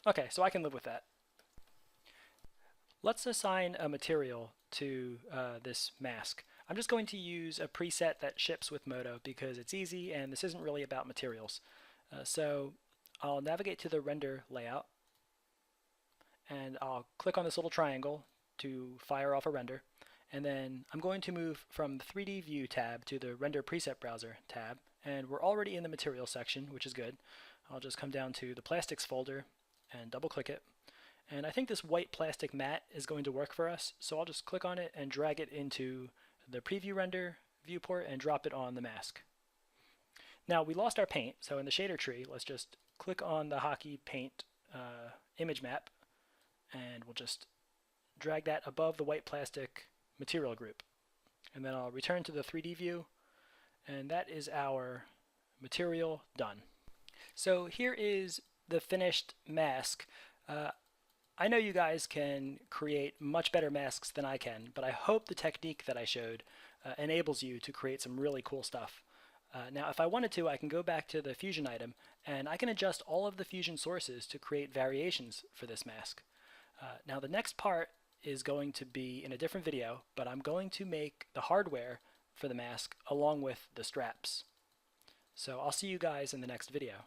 Okay, so I can live with that. Let's assign a material to this mask. I'm just going to use a preset that ships with Modo because it's easy and this isn't really about materials. So I'll navigate to the render layout and I'll click on this little triangle to fire off a render. And then I'm going to move from the 3D View tab to the Render Preset Browser tab. And we're already in the Materials section, which is good. I'll just come down to the Plastics folder and double click it. And I think this white plastic mat is going to work for us. So I'll just click on it and drag it into the Preview Render viewport and drop it on the mask. Now we lost our paint, so in the shader tree, let's just click on the hockey paint image map. And we'll just drag that above the white plastic material group. And then I'll return to the 3D view, and that is our material done. So here is the finished mask. I know you guys can create much better masks than I can, but I hope the technique that I showed enables you to create some really cool stuff. Now if I wanted to, I can go back to the Fusion item and I can adjust all of the Fusion sources to create variations for this mask. Now the next part is going to be in a different video, but I'm going to make the hardware for the mask along with the straps. So I'll see you guys in the next video.